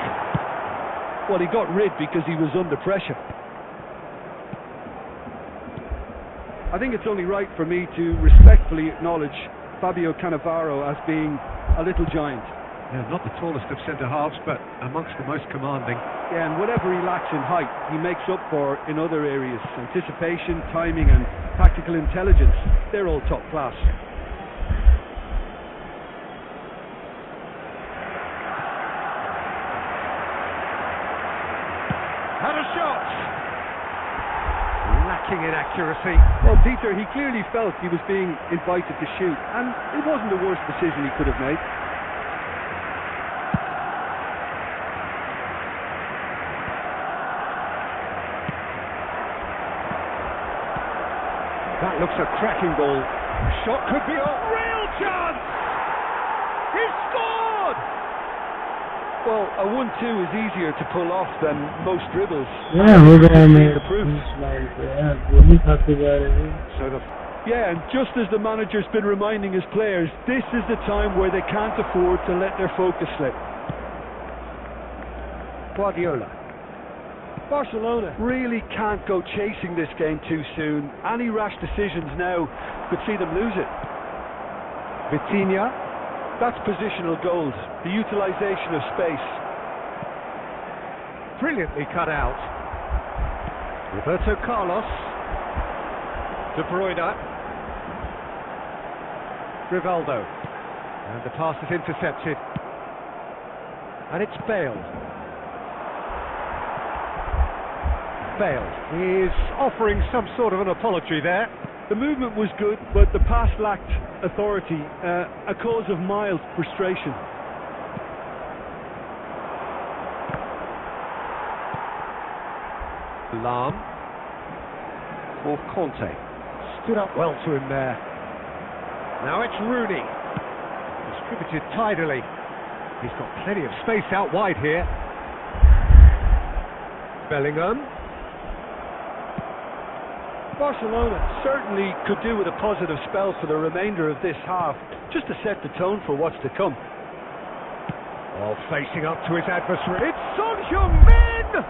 Well, he got rid because he was under pressure. I think it's only right for me to respectfully acknowledge Fabio Cannavaro as being a little giant. Yeah, not the tallest of centre-halves, but amongst the most commanding. Yeah, and whatever he lacks in height, he makes up for in other areas. Anticipation, timing and tactical intelligence, they're all top class. Had a shot! Lacking in accuracy. Well, Peter, he clearly felt he was being invited to shoot, and it wasn't the worst decision he could have made. Looks a cracking ball. Shot could be a real chance! He scored! Well, a 1-2 is easier to pull off than most dribbles. Yeah, we're going to the proof. Yeah, and just as the manager's been reminding his players, this is the time where they can't afford to let their focus slip. Guardiola. Barcelona really can't go chasing this game too soon. Any rash decisions now could see them lose it. Vitinha. That's positional gold, the utilisation of space. Brilliantly cut out. Roberto Carlos. De Bruyne. Rivaldo. And the pass is intercepted. And it's Bale. Bale is offering some sort of an apology there. The movement was good, but the pass lacked authority, a cause of mild frustration. Lam. For Conte. Stood up well to him there. Now it's Rooney. Distributed tidily. He's got plenty of space out wide here. Bellingham. Barcelona certainly could do with a positive spell for the remainder of this half, just to set the tone for what's to come. Oh, facing up to his adversary. It's Son Heung-min!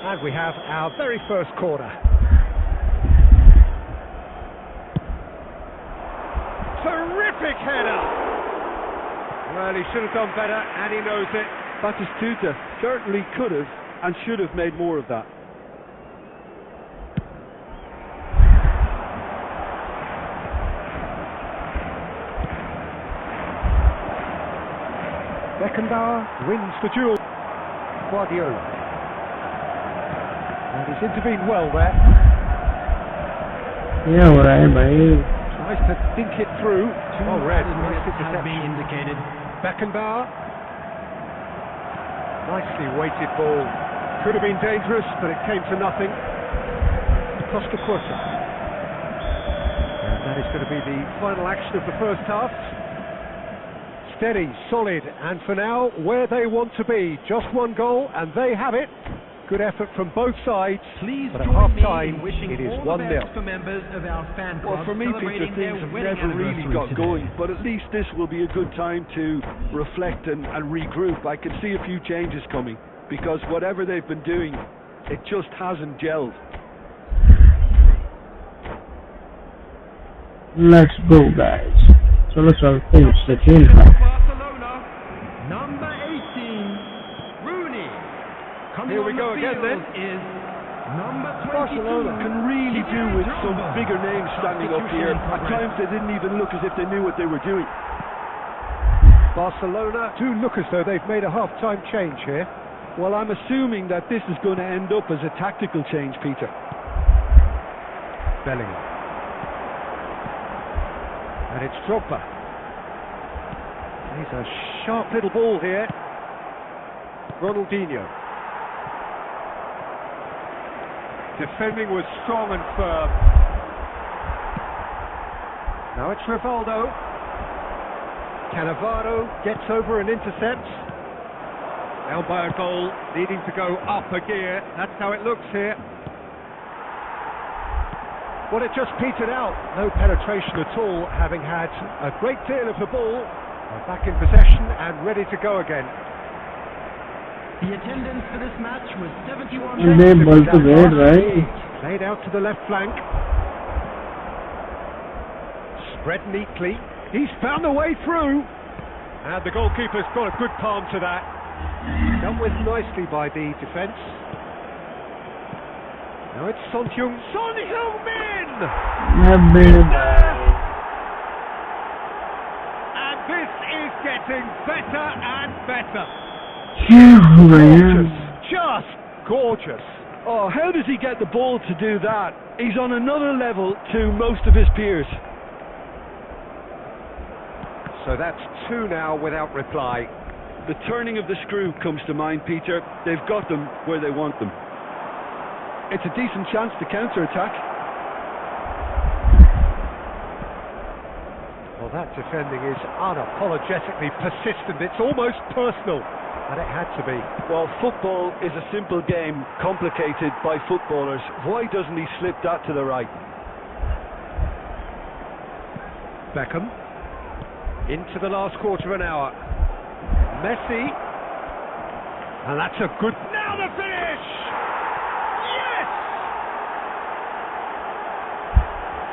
And we have our very first corner. Terrific header! Well, he should have done better, and he knows it. Batistuta certainly could have and should have made more of that. Beckenbauer wins the duel. Guardiola. And he's intervened well there. Yeah, all right, mate. Tries to think it through. Oh, red. Nice Has been interception. indicated. Beckenbauer. Nicely weighted ball. Could have been dangerous, but it came to nothing. Costa Curta. And that is going to be the final action of the first half. Steady, solid, and for now, where they want to be. Just one goal, and they have it. Good effort from both sides. Please but at join me half-time, in wishing it is all the 1-0. best for members of our fan club. Well, for me, Peter, celebrating their things have wedding never really anniversary got today. going, but at least this will be a good time to reflect and regroup. I can see a few changes coming, because whatever they've been doing, it just hasn't gelled. Let's go, guys. So let's all finish the game. Barcelona, number 18, Rooney. Coming Here we on go the again, field then. is number 22. Barcelona can really do with some bigger names standing up here. At times they didn't even look as if they knew what they were doing. Barcelona do look as though they've made a half-time change here. Well, I'm assuming that this is going to end up as a tactical change, Peter. Bellingham. And it's Drogba. He's a sharp little ball here. Ronaldinho. Defending was strong and firm. Now it's Rivaldo. Cannavaro gets over and intercepts. Down by a goal, needing to go up a gear. That's how it looks here. Well, it just petered out. No penetration at all, having had a great deal of the ball. They're back in possession and ready to go again. The attendance for this match was 71. And they ball to red, right? Laid out to the left flank. Spread neatly. He's found a way through. And the goalkeeper's got a good palm to that. Done with nicely by the defence. Now it's Son Heung-min! And this is getting better and better. Gorgeous, just gorgeous. Oh, how does he get the ball to do that? He's on another level to most of his peers. So that's 2 now without reply. The turning of the screw comes to mind, Peter. They've got them where they want them. It's a decent chance to counter-attack. Well, that defending is unapologetically persistent. It's almost personal, and it had to be. Well, football is a simple game, complicated by footballers. Why doesn't he slip that to the right? Beckham into the last quarter of an hour. Messi, and that's a good. Now the finish! Yes!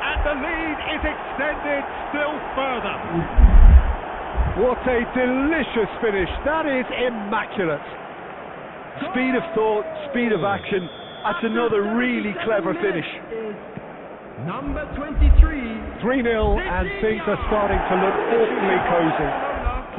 And the lead is extended still further. What a delicious finish! That is immaculate. Speed of thought, speed of action. That's another really clever finish. Number 23. 3-0, and things are starting to look awfully cosy.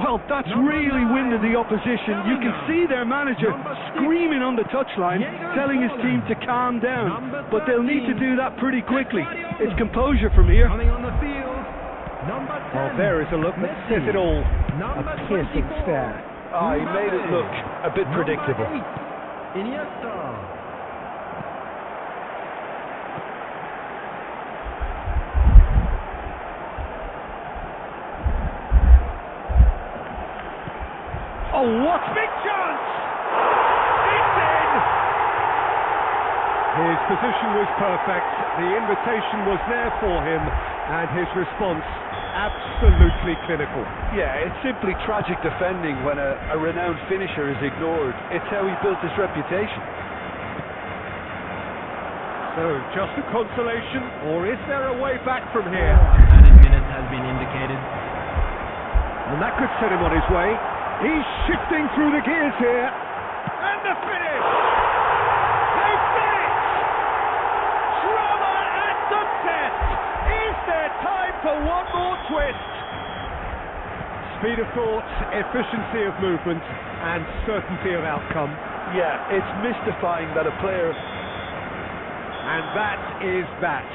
Well, that's really winded the opposition. You can see their manager screaming on the touchline, telling his team to calm down. But they'll need to do that pretty quickly. It's composure from here. Coming on the field. Number 10. Well, there is a look that says it all. A piercing stare. Oh, he made it look a bit predictable. Iniesta. Oh, what big chance! It's in! His position was perfect, the invitation was there for him, and his response absolutely clinical. Yeah, it's simply tragic defending when a renowned finisher is ignored. It's how he built his reputation. So, just a consolation, or is there a way back from here? Added minutes has been indicated. And that could set him on his way. He's shifting through the gears here. And the finish! They've done it! Drama and success! Is there time for one more twist? Speed of thought, efficiency of movement, and certainty of outcome. Yeah, it's mystifying that a player... And that is that.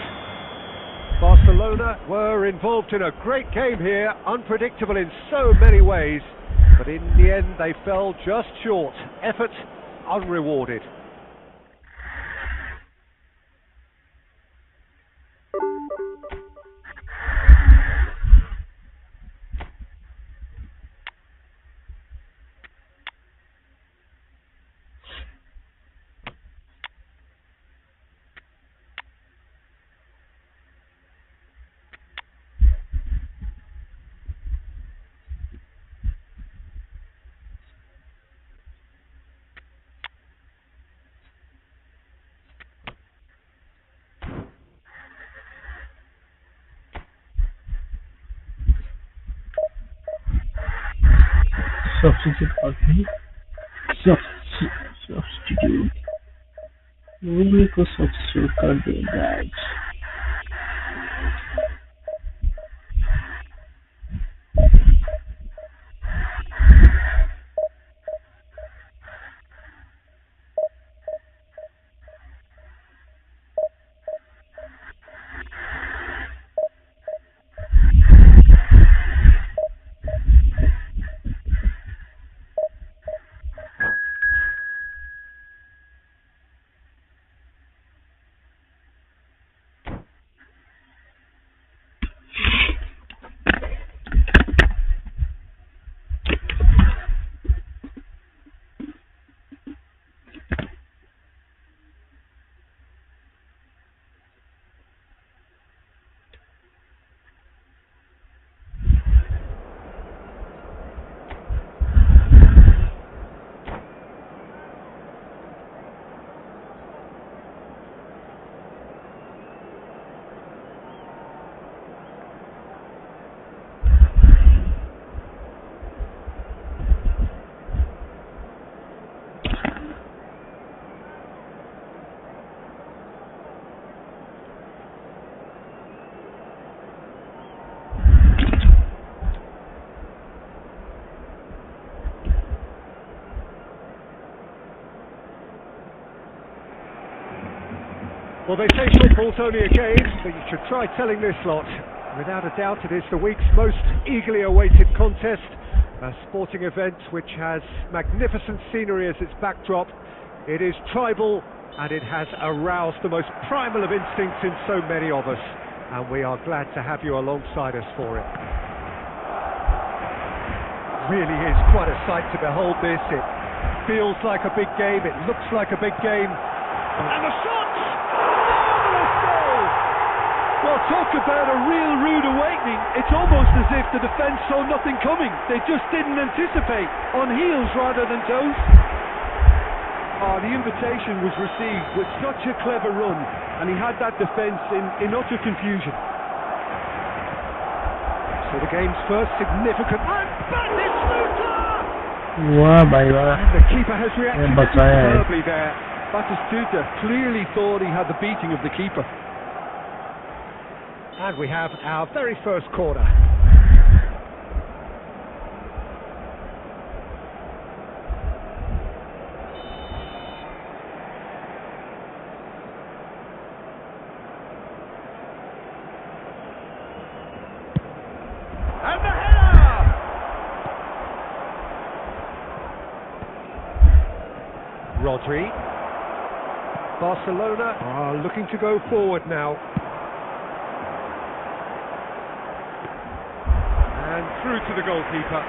Barcelona were involved in a great game here, unpredictable in so many ways. But in the end, they fell just short. Effort unrewarded. Substitute partner. Substitute. Ruby को substitute कर देगा. Well, they say football's only a game, but you should try telling this lot. Without a doubt, it is the week's most eagerly awaited contest, a sporting event which has magnificent scenery as its backdrop. It is tribal, and it has aroused the most primal of instincts in so many of us, and we are glad to have you alongside us for it. Really is quite a sight to behold this. It feels like a big game, it looks like a big game, and the shot! Marvellous goal! Well, talk about a real rude awakening. It's almost as if the defence saw nothing coming. They just didn't anticipate, on heels rather than toes. Oh, the invitation was received with such a clever run, and he had that defence in utter confusion. So the game's first significant... And Batistuta! वाह भाई वाह, The keeper has reacted बचाया है. superbly there. Batistuta clearly thought he had the beating of the keeper. And we have our very first corner. And the header! Rodri. Barcelona are looking to go forward now. And through to the goalkeeper.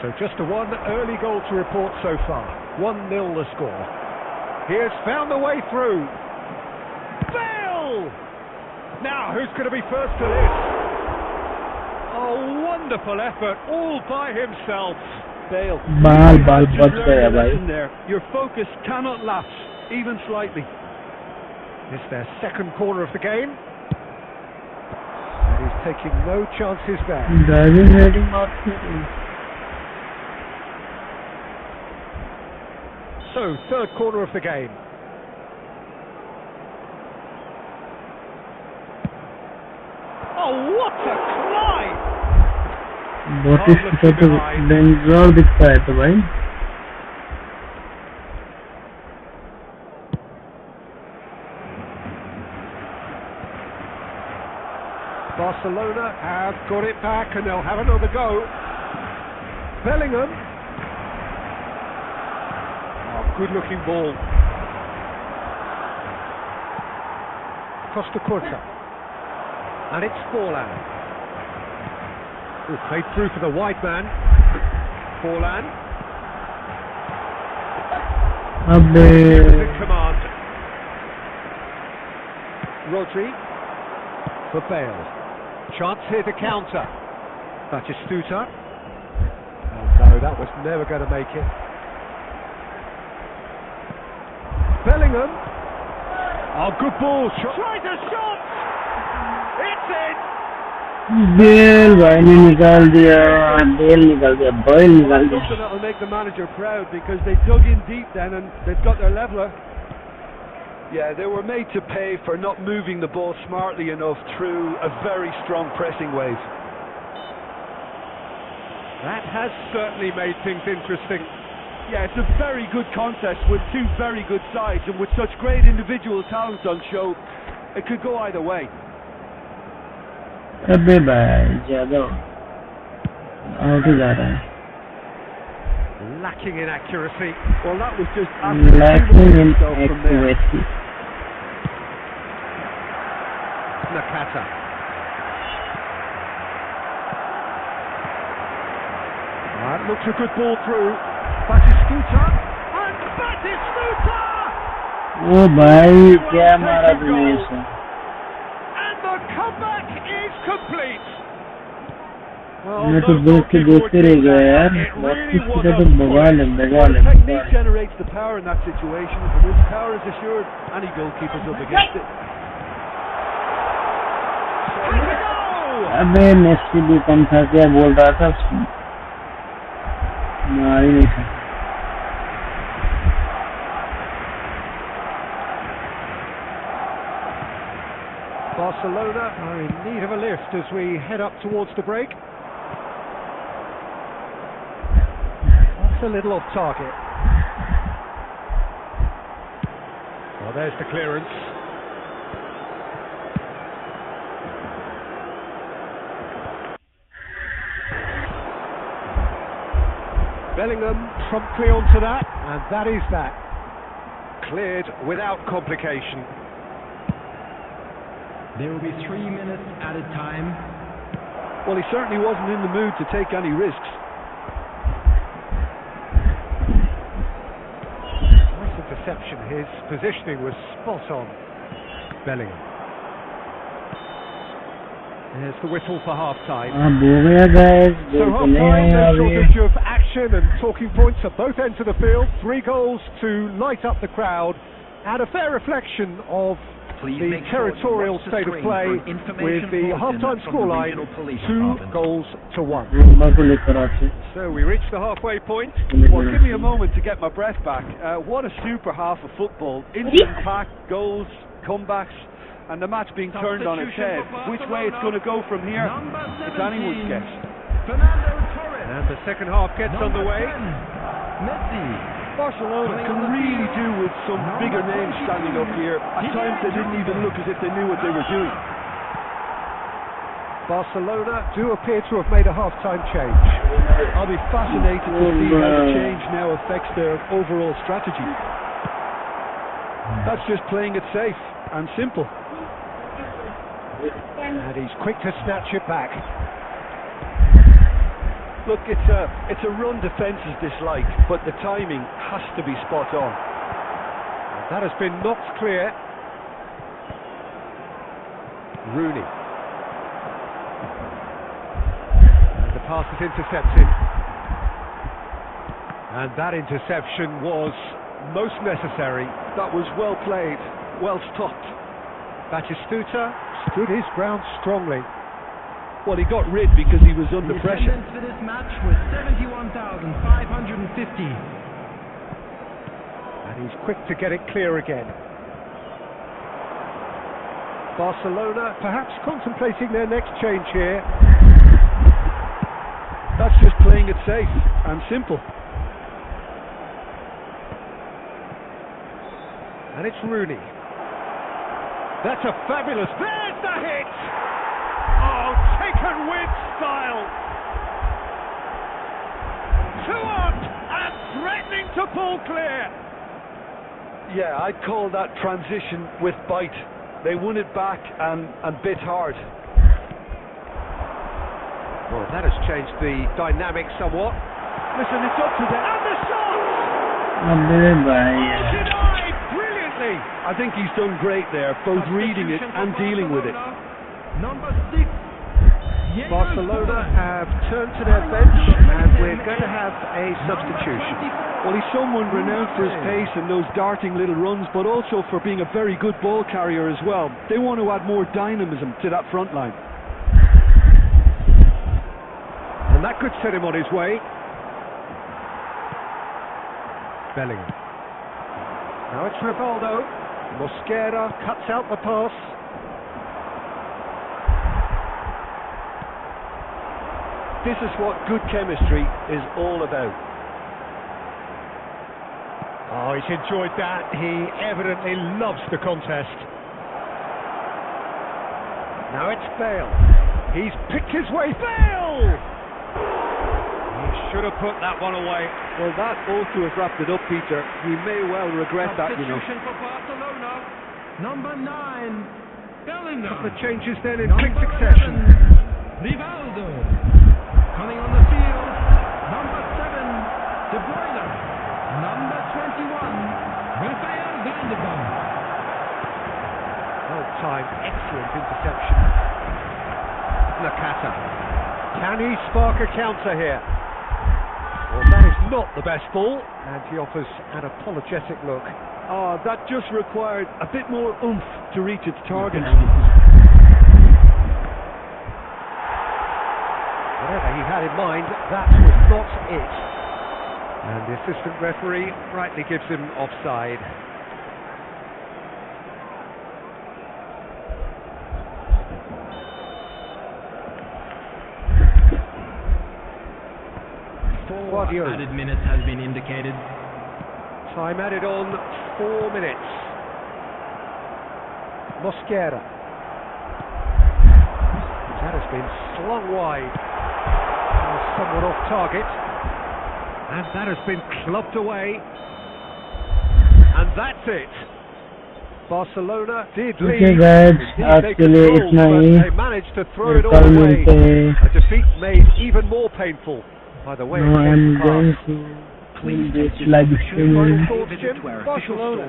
So just a one early goal to report so far. 1-0 the score. He has found the way through. Bale! Now, who's going to be first to this? A wonderful effort, all by himself. Bale. बाल बाल Just बच learned गया a भाई. lesson there. Your focus cannot lapse, even slightly. It's their second corner of the game. And he's taking no chances there. Driving rating not good. So, third corner of the game. Oh, what a climb! Bautistuta तो danger दिखता है तो भाई. Barcelona have got it back and they'll have another go. Bellingham. Oh, good looking ball. Costa Curta. And it's Forlan. Oh, played through for the wide man. Forlan. अबे In command. Rodri. For Bale. Chance here to counter. Batistuta. Oh no, that was never going to make it. Bellingham. Oh, good ball. Tries a shot. It's in. बेल भाई ने निकाल दिया. Bell निकाल दिया. Boil निकाल दिया. Something that will make the manager proud, because they dug in deep then and they've got their leveller. Yeah, they were made to pay for not moving the ball smartly enough through a very strong pressing wave. That has certainly made things interesting. Yeah, it's a very good contest with two very good sides, and with such great individual talent on show, it could go either way. अबे भाई ज़्यादा out ही जा रहा है. Lacking in accuracy. Well, that was just Lacking in from there. accuracy. Nakata. That looks a good ball through. Batistuta. And Batistuta! ओ भाई क्या मारा तूने इसे. And the comeback is complete. मैं तो देख के देखते रह गया यार. बातिस्तुता तो बवाल है. Technique generates the power in that situation, and once power is assured, any goalkeeper's up against it. अबे मेसी भी कम था. क्या बोल रहा था उसको. मार ही नहीं था. Barcelona are in need of a lift as we head up towards the break. That's a little off target. Well, there's the clearance. Bellingham promptly onto that, and that is that. Cleared without complication. There will be 3 minutes added time. Well, he certainly wasn't in the mood to take any risks. Nice interception. His positioning was spot on. Bellingham. There's the whistle for half-time. हो गया guys. So half-time, no shortage of action and talking points at both ends of the field. 3 goals to light up the crowd, and a fair reflection of the territorial state of play, with the half-time scoreline 2-1. So we reach the halfway point. Well, give me a moment to get my breath back. What a super half of football. Instant pack, goals, comebacks, and the match being turned on its head. Which way it's going to go from here, it's anyone's guess. And the second half gets underway. Barcelona can really do with some bigger names standing up here. At times they didn't even look as if they knew what they were doing. Barcelona do appear to have made a half-time change. I'll be fascinated to see how the change now affects their overall strategy. That's just playing it safe and simple. And he's quick to snatch it back. Look, it's a run defence's dislike, but the timing has to be spot on. And that has been knocked clear. Rooney. And the pass is intercepted. And that interception was most necessary. That was well played, well stopped. Batistuta stood his ground strongly. Well, he got rid because he was under pressure. The attendance for this match was 71,550. And he's quick to get it clear again. Barcelona perhaps contemplating their next change here. That's just playing it safe and simple. And it's Rooney. That's a fabulous... There's the hit! Oh, taken with style. 2 up and threatening to pull clear. Yeah, I'd call that transition with bite. They won it back and bit hard. Well, that has changed the dynamic somewhat. Listen, it's up to them. And the shot! भाई Denied brilliantly. I think he's done great there, both reading it and dealing with it. Number 6. Barcelona have turned to their bench, and we're going to have a substitution. Well, he's someone renowned for his pace and those darting little runs, but also for being a very good ball carrier as well. They want to add more dynamism to that front line. And that could set him on his way. Bellingham. Now it's Rivaldo. Mosquera cuts out the pass. This is what good chemistry is all about. Oh, he's enjoyed that. He evidently loves the contest. Now it's Bale. He's picked his way. Bale! He should have put that one away. Well, that ought to have wrapped it up, Peter. He may well regret that, you know. Substitution for Barcelona. Number 9. Bellingham. Couple of changes then in quick succession. Rivaldo. Coming on the field, number 7, De Bruyne. Number 21, Rafael Vanderbilt. Well-timed, excellent interception. Nakata. Can he spark a counter here? Well, that is not the best ball, and he offers an apologetic look. Oh, that just required a bit more oomph to reach its target. Whatever he had in mind, that was not it. And the assistant referee rightly gives him offside. Four added minutes has been indicated. Time added on 4 minutes. Mosquera. That has been slung wide. Somewhat off target. And that has been clubbed away. And that's it. Barcelona did lead. Okay guys, Indeed, आज they के लिए controlled, इतना but he. they managed to throw it all कल away. मिलते हैं. A defeat made even more painful by the way it Now came I'm to pass. going to kill this live stream. Final thoughts, Jim? Barcelona